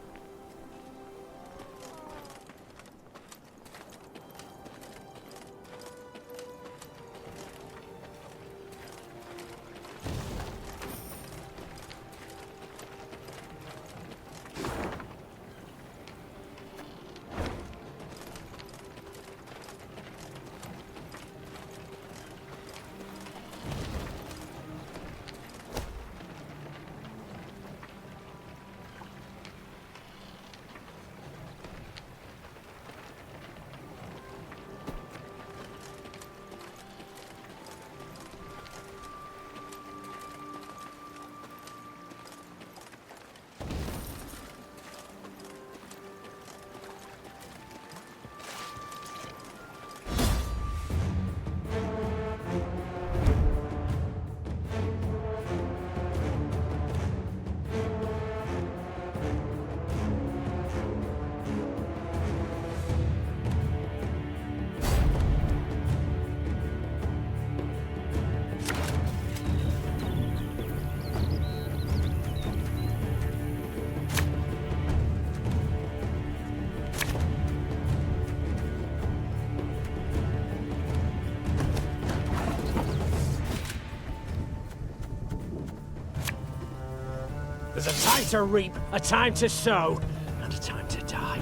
There's a time to reap, a time to sow, and a time to die.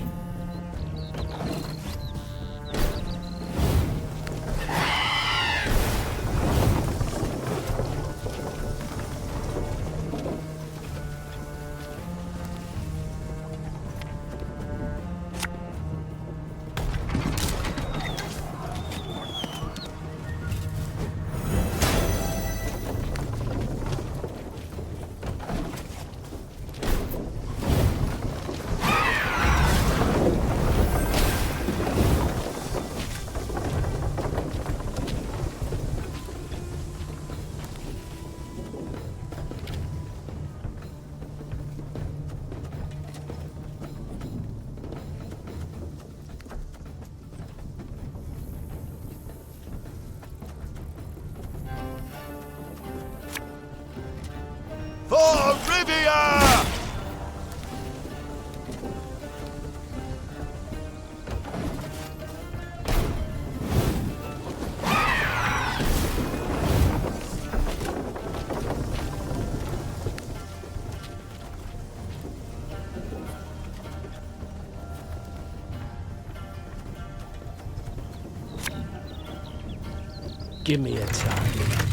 For Rivia! Give me a target.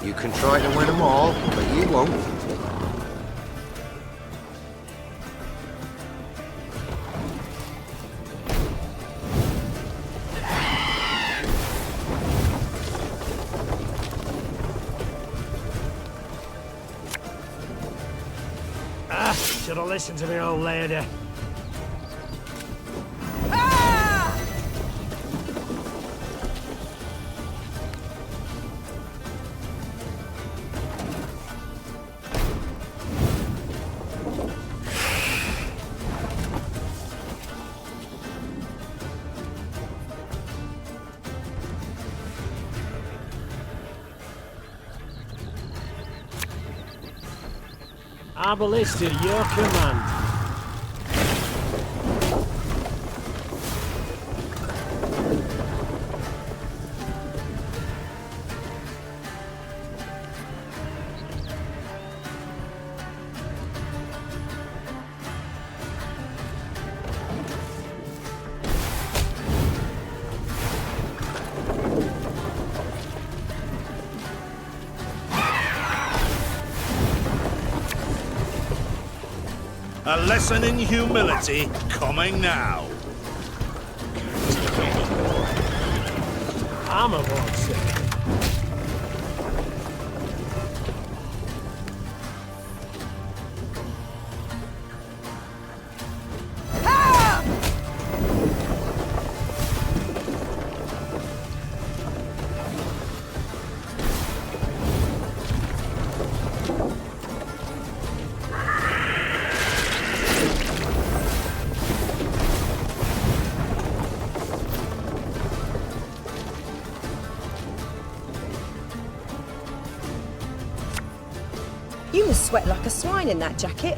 You can try to win them all, but you won't. Should have listened to me old lady. Our ballista, your command. A lesson in humility coming now. Armor won't say. You must sweat like a swine in that jacket.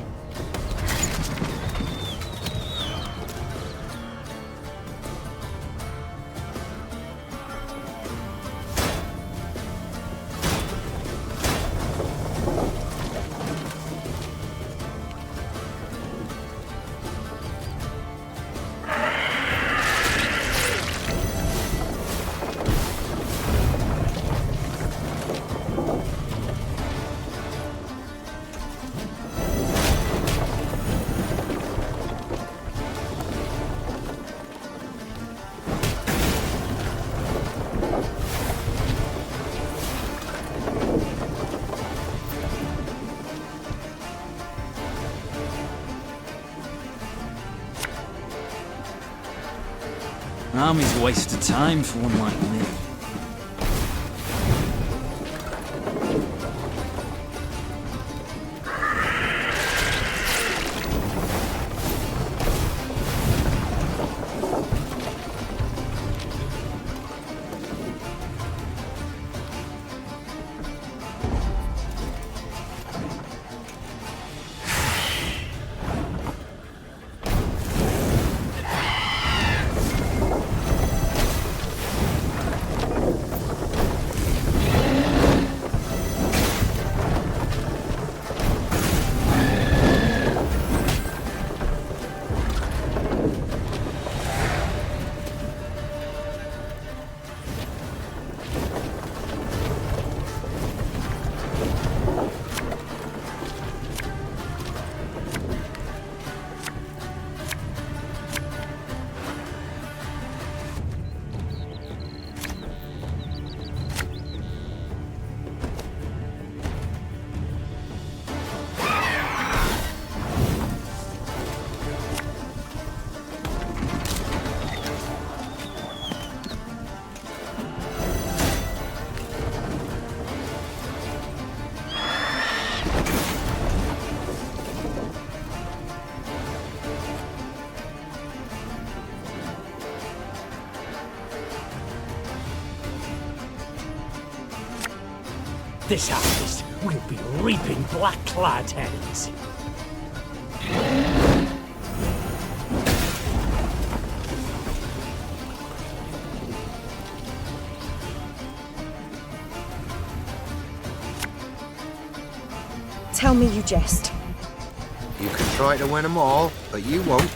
An army's a waste of time for one like me. This harvest will be reaping black-clad heads. Tell me you jest. You can try to win them all, but you won't.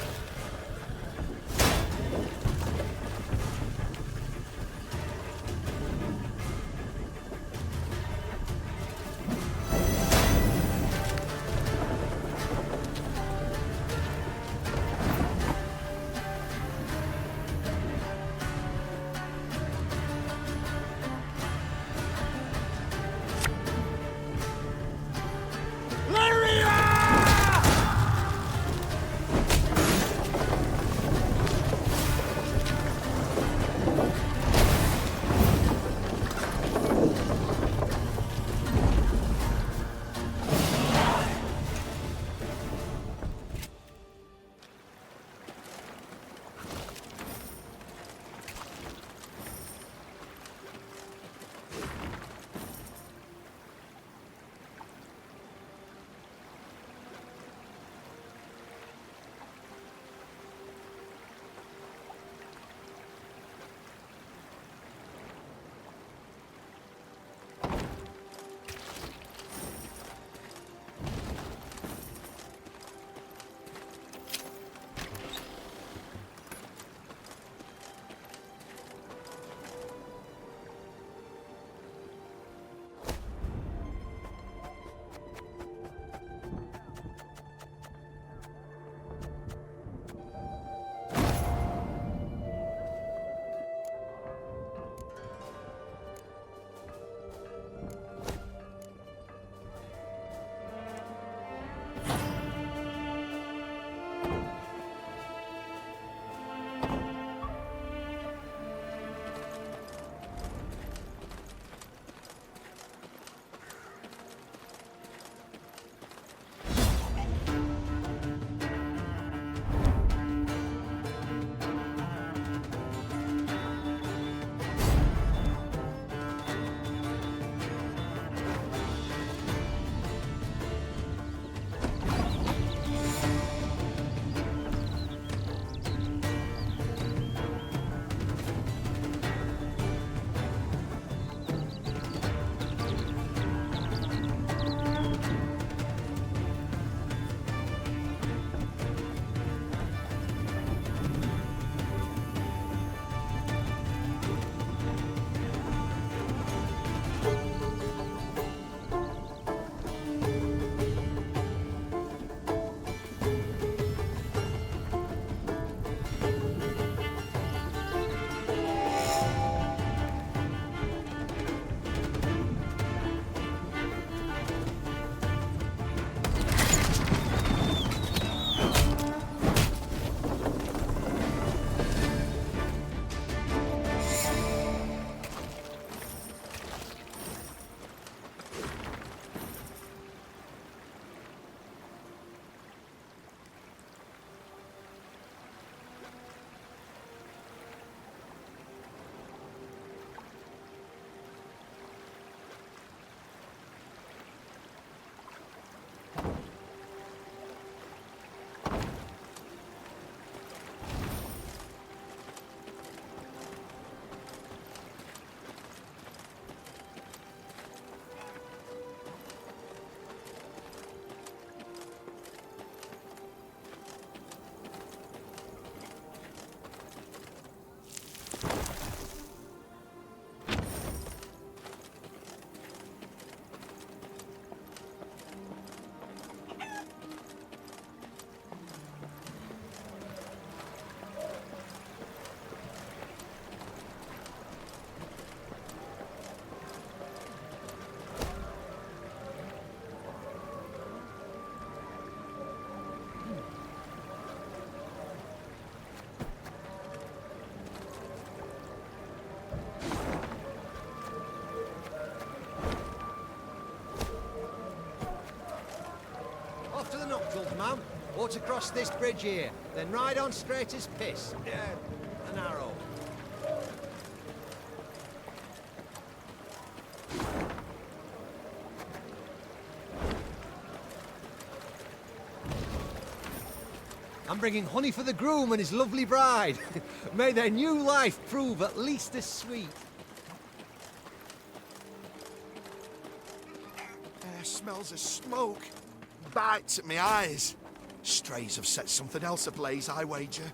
Off to the nuptials, ma'am. Walk across this bridge here, then ride on straight as piss. An arrow. I'm bringing honey for the groom and his lovely bride. May their new life prove at least as sweet. Smells of smoke. Bites at my eyes. Strays have set something else ablaze, I wager.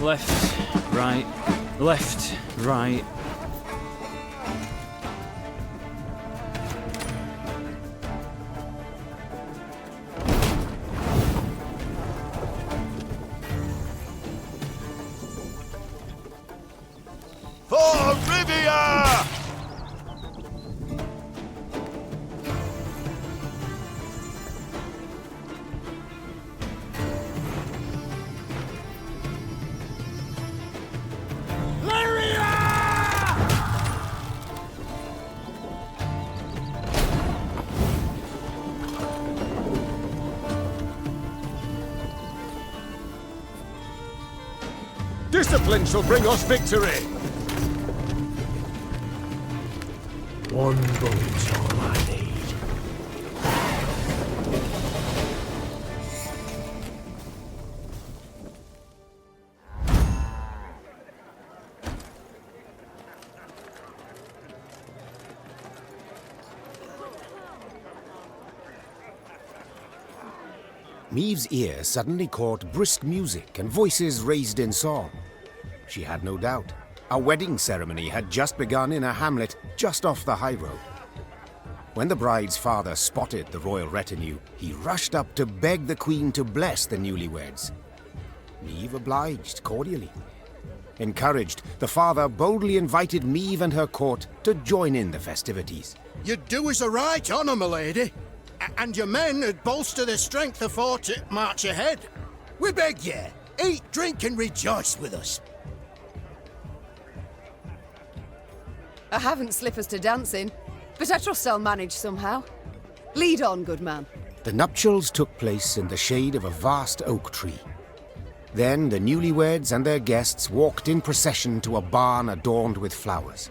Left, right, left, right. For Rivia! Discipline shall bring us victory! One boat's all I need. Maeve's ear suddenly caught brisk music and voices raised in song. She had no doubt. A wedding ceremony had just begun in a hamlet just off the high road. When the bride's father spotted the royal retinue, he rushed up to beg the queen to bless the newlyweds. Maeve obliged cordially. Encouraged, the father boldly invited Maeve and her court to join in the festivities. You do us a right honour, my lady. And your men would bolster their strength afore to march ahead. We beg ye, eat, drink, and rejoice with us. I haven't slippers to dance in, but I trust I'll manage somehow. Lead on, good man. The nuptials took place in the shade of a vast oak tree. Then the newlyweds and their guests walked in procession to a barn adorned with flowers.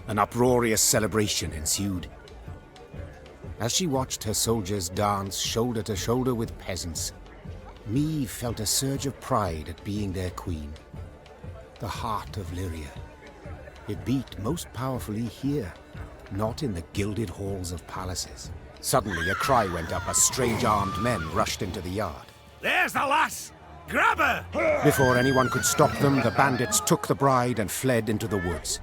An uproarious celebration ensued. As she watched her soldiers dance shoulder to shoulder with peasants, Maeve felt a surge of pride at being their queen. the heart of Lyria. It beat most powerfully here, not in the gilded halls of palaces. Suddenly, a cry went up as strange armed men rushed into the yard. There's the lass! Grab her! Before anyone could stop them, the bandits took the bride and fled into the woods.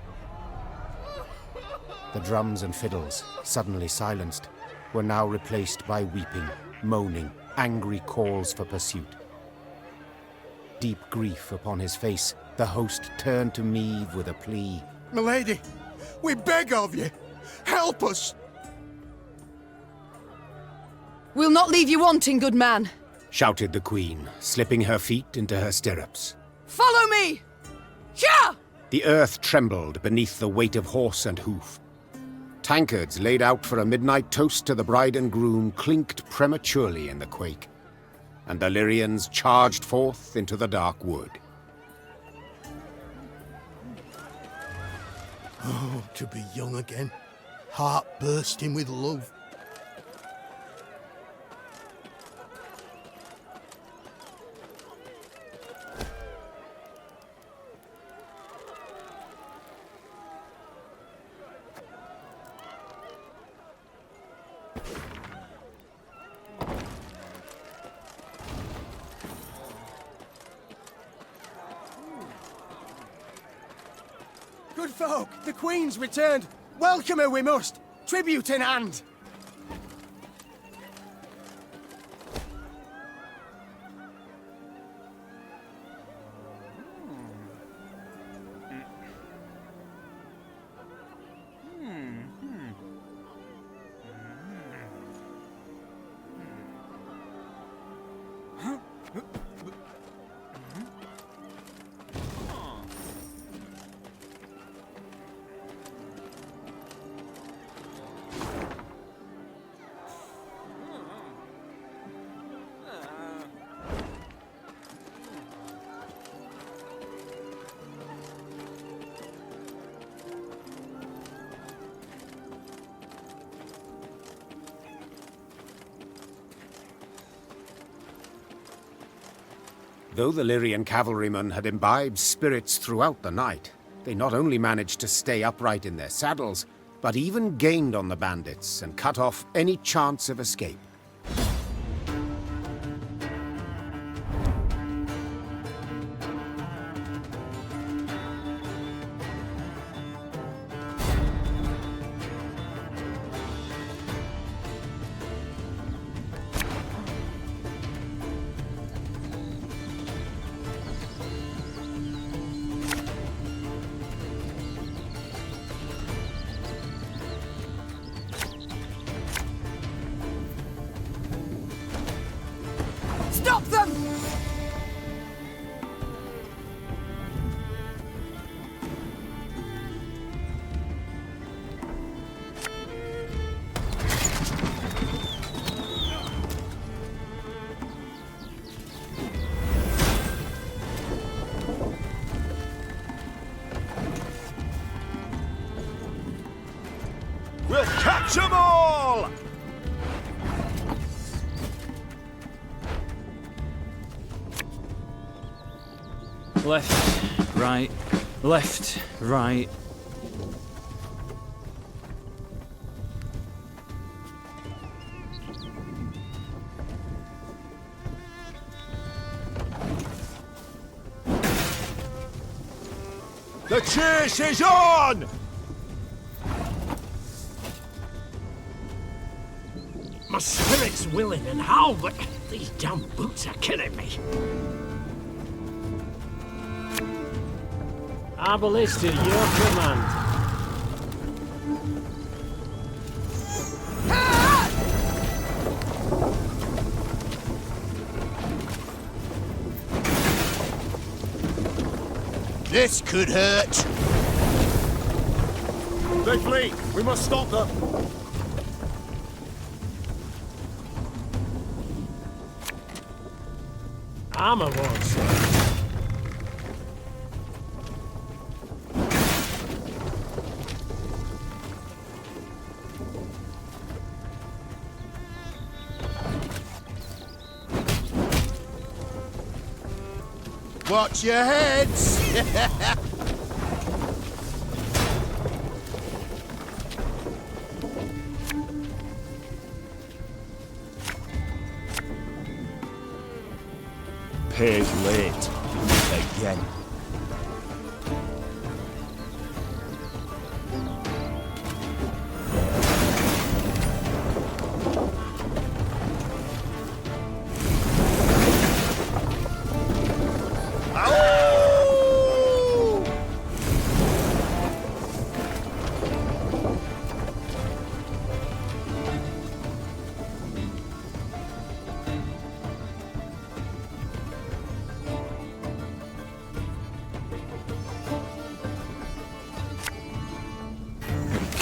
The drums and fiddles, suddenly silenced, were now replaced by weeping, moaning, angry calls for pursuit. Deep grief upon his face, the host turned to Meve with a plea. Milady, we beg of you, help us! We'll not leave you wanting, good man. Shouted the queen, slipping her feet into her stirrups. Follow me! Here! The earth trembled beneath the weight of horse and hoof. Tankards laid out for a midnight toast to the bride and groom clinked prematurely in the quake, and the Lyrians charged forth into the dark wood. Oh, to be young again, heart bursting with love. Good folk, the Queen's returned. Welcome her we must. Tribute in hand. Though the Lyrian cavalrymen had imbibed spirits throughout the night, they not only managed to stay upright in their saddles, but even gained on the bandits and cut off any chance of escape. Stop them! We'll catch 'em all! Left, right, left, right. The chase is on! My spirit's willing and how, but these damn boots are killing me. Arbalist to your command. This could hurt. They flee. We must stop them. Armor won't, sir. Watch your heads! Paid late. Again.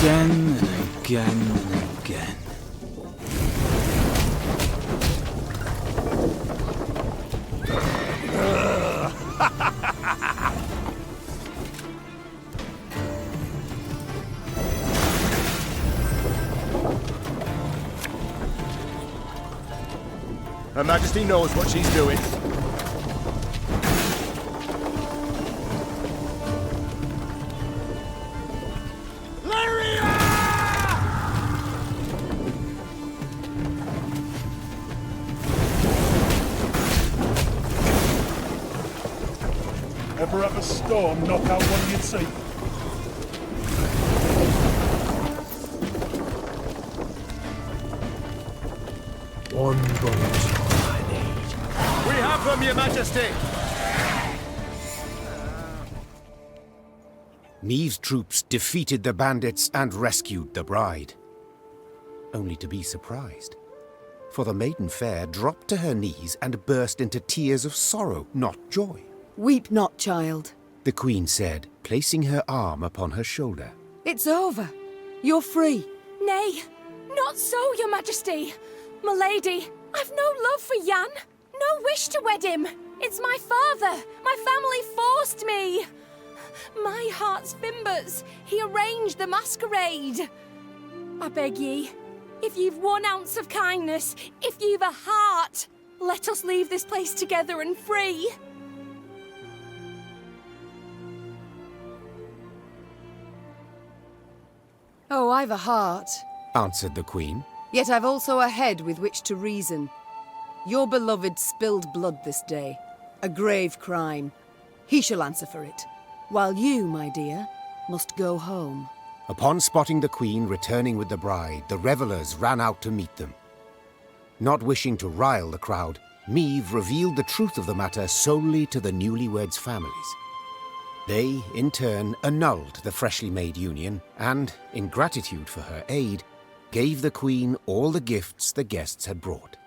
Again and again and again. Her Majesty knows what she's doing. Ever have a storm knock out one of your teeth? One bullet's all I need. We have them, Your Majesty! Neve's troops defeated the bandits and rescued the bride. Only to be surprised. For the maiden fair dropped to her knees and burst into tears of sorrow, not joy. Weep not, child. The Queen said, placing her arm upon her shoulder. It's over. You're free. Nay, not so, Your Majesty. My lady, I've no love for Jan. No wish to wed him. It's my father. My family forced me. My heart's fimbers. He arranged the masquerade. I beg ye, if you've 1 ounce of kindness, if you've a heart, let us leave this place together and free. Oh, I've a heart, Answered the Queen. yet I've also a head with which to reason. Your beloved spilled blood this day. A grave crime. He shall answer for it. While you, my dear, must go home. Upon spotting the Queen returning with the bride, the revelers ran out to meet them. Not wishing to rile the crowd, Meve revealed the truth of the matter solely to the newlyweds' families. They, in turn, annulled the freshly made union and, in gratitude for her aid, gave the Queen all the gifts the guests had brought.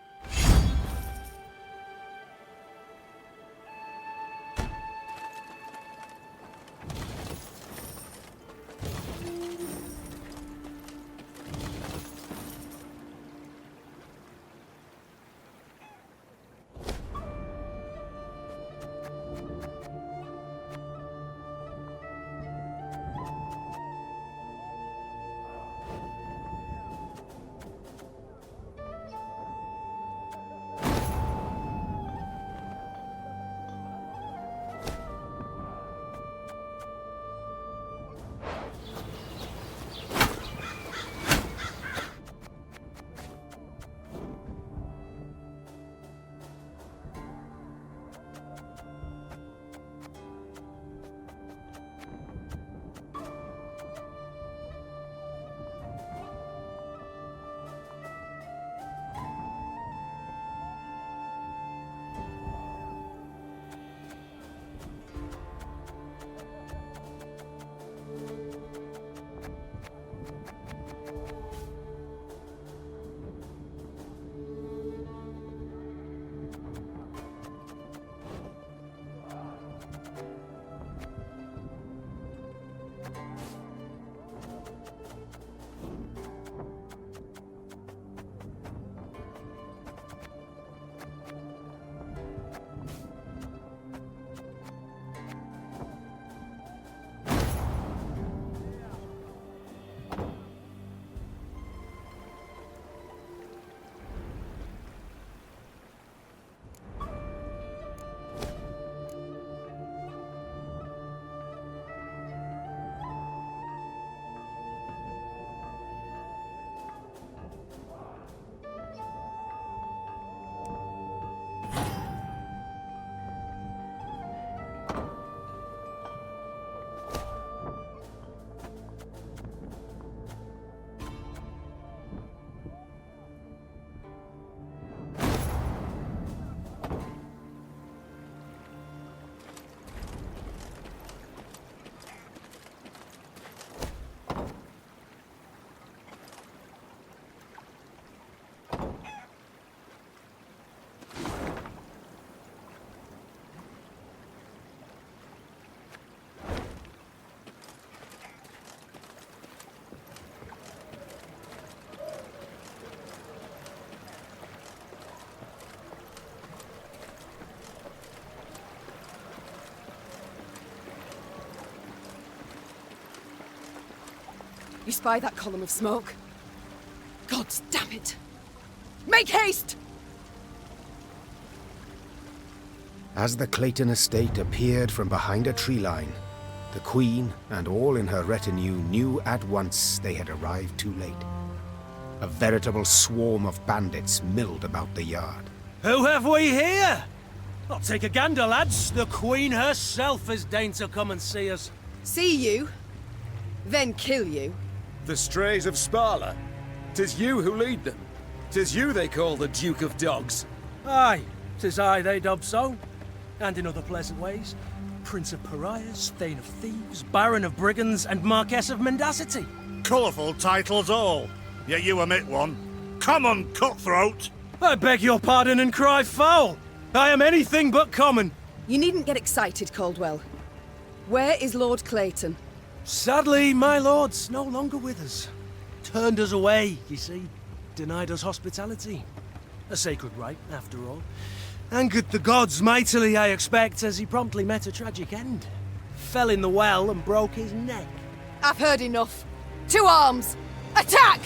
You spy that column of smoke? God damn it! Make haste! As the Clayton estate appeared from behind a tree line, the Queen and all in her retinue knew at once they had arrived too late. A veritable swarm of bandits milled about the yard. Who have we here? I'll take a gander, lads. The Queen herself has deigned to come and see us. See you, then kill you. The strays of Sparla. 'Tis you who lead them. 'Tis you they call the Duke of Dogs. Aye, 'tis I they dub so. And in other pleasant ways. Prince of Pariahs, Thane of Thieves, Baron of Brigands, and Marquess of Mendacity. Colourful titles all, yet you omit one. Common cutthroat! I beg your pardon and cry foul! I am anything but common. You needn't get excited, Caldwell. Where is Lord Clayton? Sadly, my lord's no longer with us. Turned us away, you see. Denied us hospitality. A sacred right, after all. Angered the gods mightily, I expect, as he promptly met a tragic end. Fell in the well and broke his neck. I've heard enough. To arms! Attack!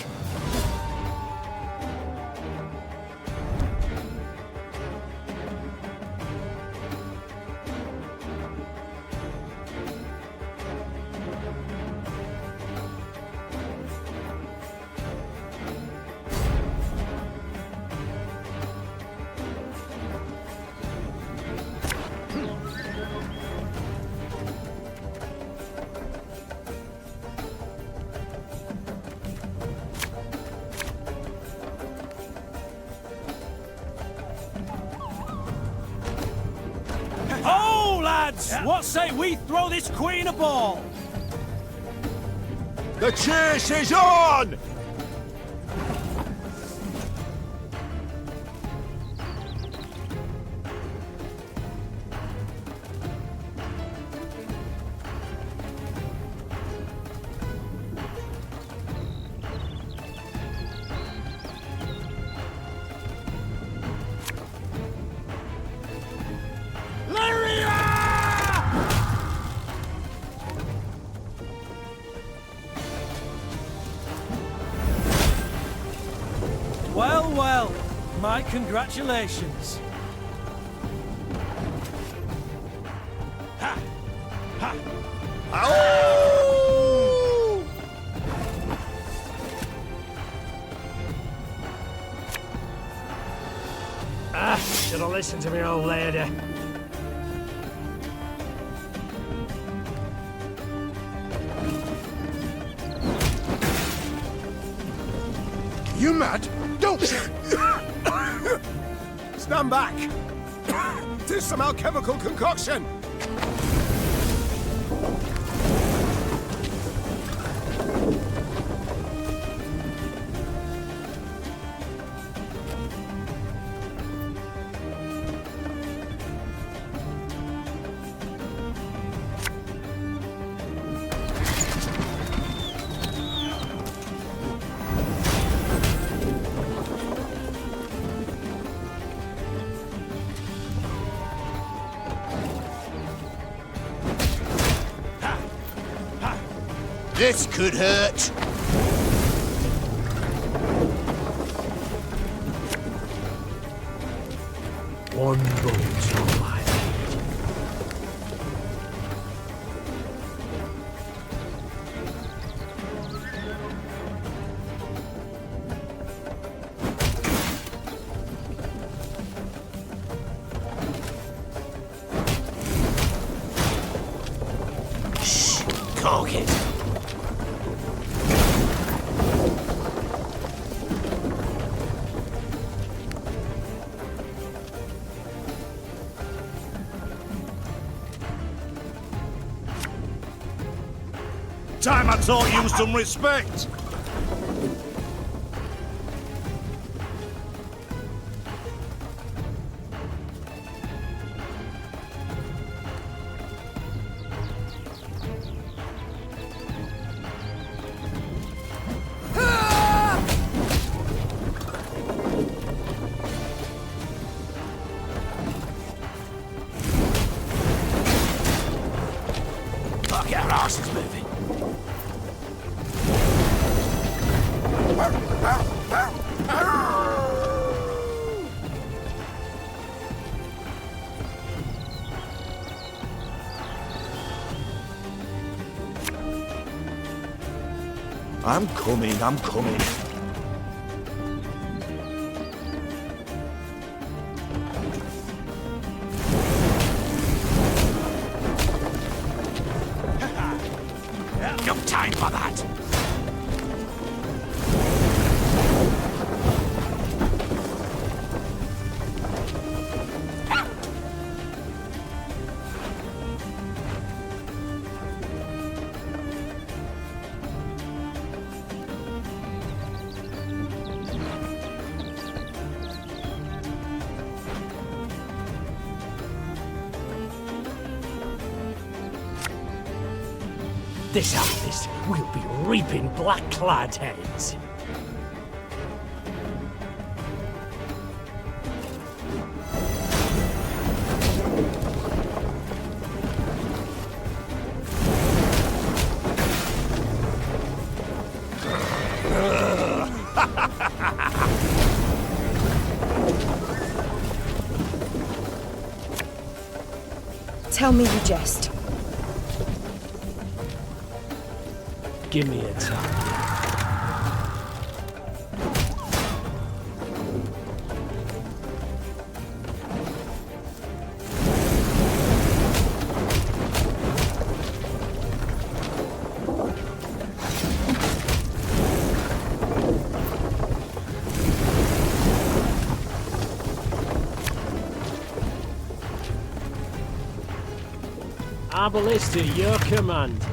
What say we throw this queen a ball? The chase is on! Well, well, my congratulations. Ha! Ha! Oh! Should have listened to me, old lady. You mad? Don't! Stand back! 'Tis some alchemical concoction! This could hurt. One bolt on my Shh! Cork it! Time I taught you some respect. Fuck, our arse is moving. I'm coming, I'm coming. No time for that! This harvest will be reaping black-clad heads. Tell me you jest. Give me a time. Our ballista, your command.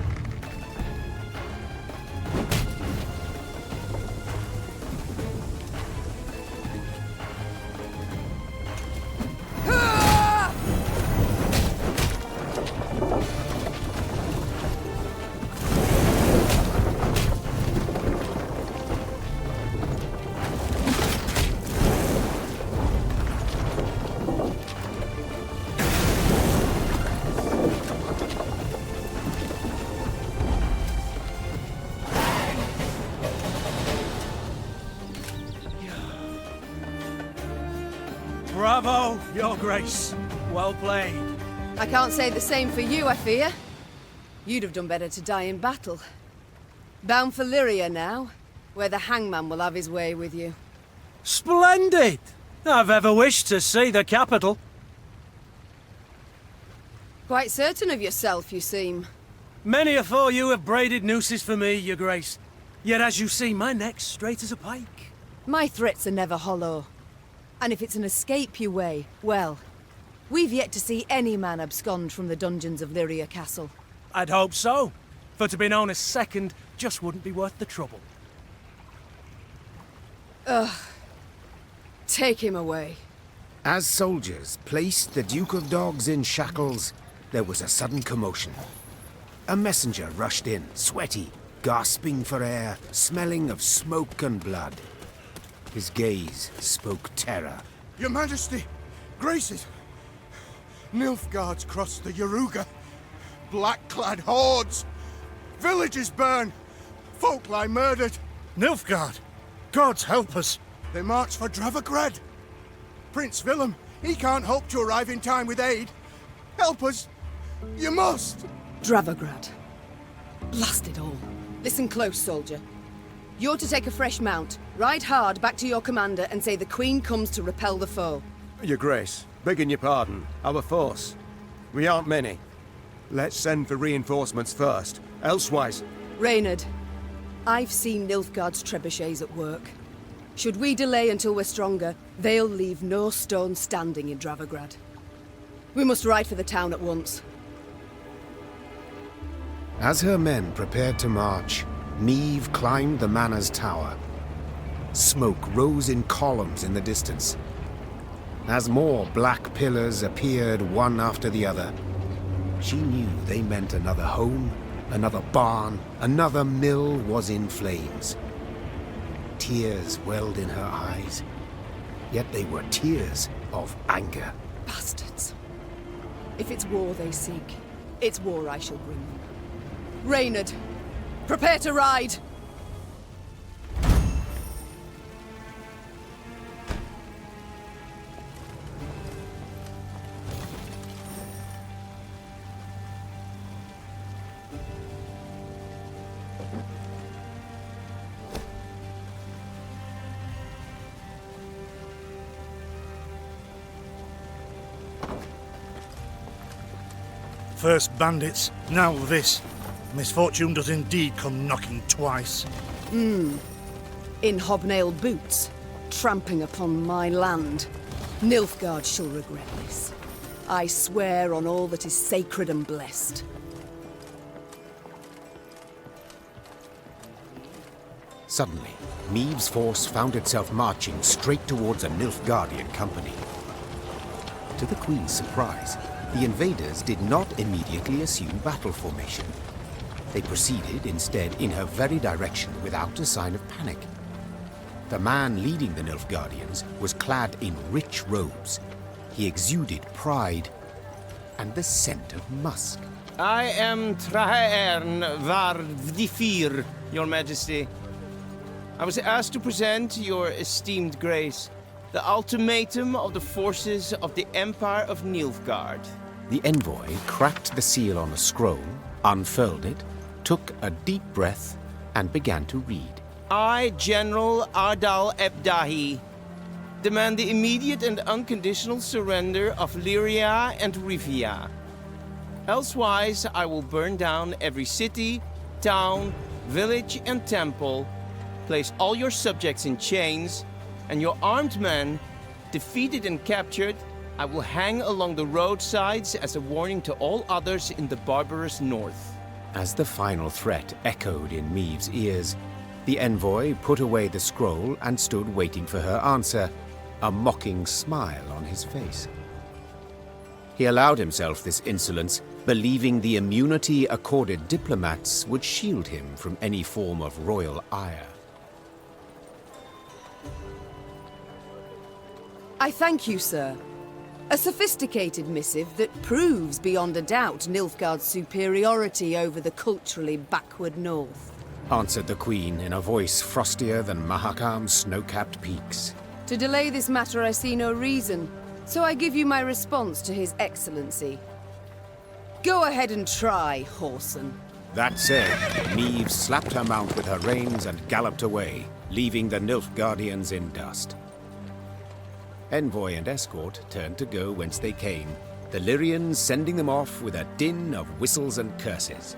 Bravo, Your Grace. Well played. I can't say the same for you, I fear. You'd have done better to die in battle. Bound for Lyria now, where the hangman will have his way with you. Splendid! I've ever wished to see the capital. Quite certain of yourself, you seem. Many afore you have braided nooses for me, Your Grace. Yet as you see, my neck's straight as a pike. My threats are never hollow. And if it's an escape you weigh, well, we've yet to see any man abscond from the dungeons of Lyria Castle. I'd hope so. For to be known as second just wouldn't be worth the trouble. Ugh. Take him away. As soldiers placed the Duke of Dogs in shackles, there was a sudden commotion. A messenger rushed in, sweaty, gasping for air, smelling of smoke and blood. His gaze spoke terror. Your Majesty, Graces, Nilfgaard's crossed the Yaruga. Black-clad hordes. Villages burn. Folk lie murdered. Nilfgaard! Gods help us! They march for Dravagrad. Prince Willem, he can't hope to arrive in time with aid. Help us. You must. Dravagrad. Blast it all. Listen close, soldier. You're to take a fresh mount, ride hard back to your commander and say the Queen comes to repel the foe. Your Grace, begging your pardon, our force. We aren't many. Let's send for reinforcements first, elsewise... Reynard, I've seen Nilfgaard's trebuchets at work. Should we delay until we're stronger, they'll leave no stone standing in Dravagrad. We must ride for the town at once. As her men prepared to march, Meve climbed the manor's tower. Smoke rose in columns in the distance. As more black pillars appeared one after the other, she knew they meant another home, another barn, another mill was in flames. Tears welled in her eyes, yet they were tears of anger. Bastards. If it's war they seek, it's war I shall bring them. Reynard, prepare to ride! First bandits, now this. Misfortune does indeed come knocking twice. In hobnail boots, tramping upon my land. Nilfgaard shall regret this. I swear on all that is sacred and blessed. Suddenly, Meave's force found itself marching straight towards a Nilfgaardian company. To the Queen's surprise, the invaders did not immediately assume battle formation. They proceeded instead in her very direction without a sign of panic. The man leading the Nilfgaardians was clad in rich robes. He exuded pride and the scent of musk. I am Trahaern var Vdifir, Your Majesty. I was asked to present your esteemed grace the ultimatum of the forces of the Empire of Nilfgaard. The envoy cracked the seal on a scroll, unfurled it, took a deep breath, and began to read. I, General Ardal Ebdahi, demand the immediate and unconditional surrender of Lyria and Rivia. Elsewise, I will burn down every city, town, village, and temple, place all your subjects in chains, and your armed men, defeated and captured, I will hang along the roadsides as a warning to all others in the barbarous north. As the final threat echoed in Meave's ears, the envoy put away the scroll and stood waiting for her answer, a mocking smile on his face. He allowed himself this insolence, believing the immunity accorded diplomats would shield him from any form of royal ire. I thank you, sir. A sophisticated missive that proves beyond a doubt Nilfgaard's superiority over the culturally backward north. Answered the Queen in a voice frostier than Mahakam's snow-capped peaks. To delay this matter I see no reason, so I give you my response to His Excellency. Go ahead and try, Whoreson. That said, Meave slapped her mount with her reins and galloped away, leaving the Nilfgaardians in dust. Envoy and escort turned to go whence they came, the Lyrians sending them off with a din of whistles and curses.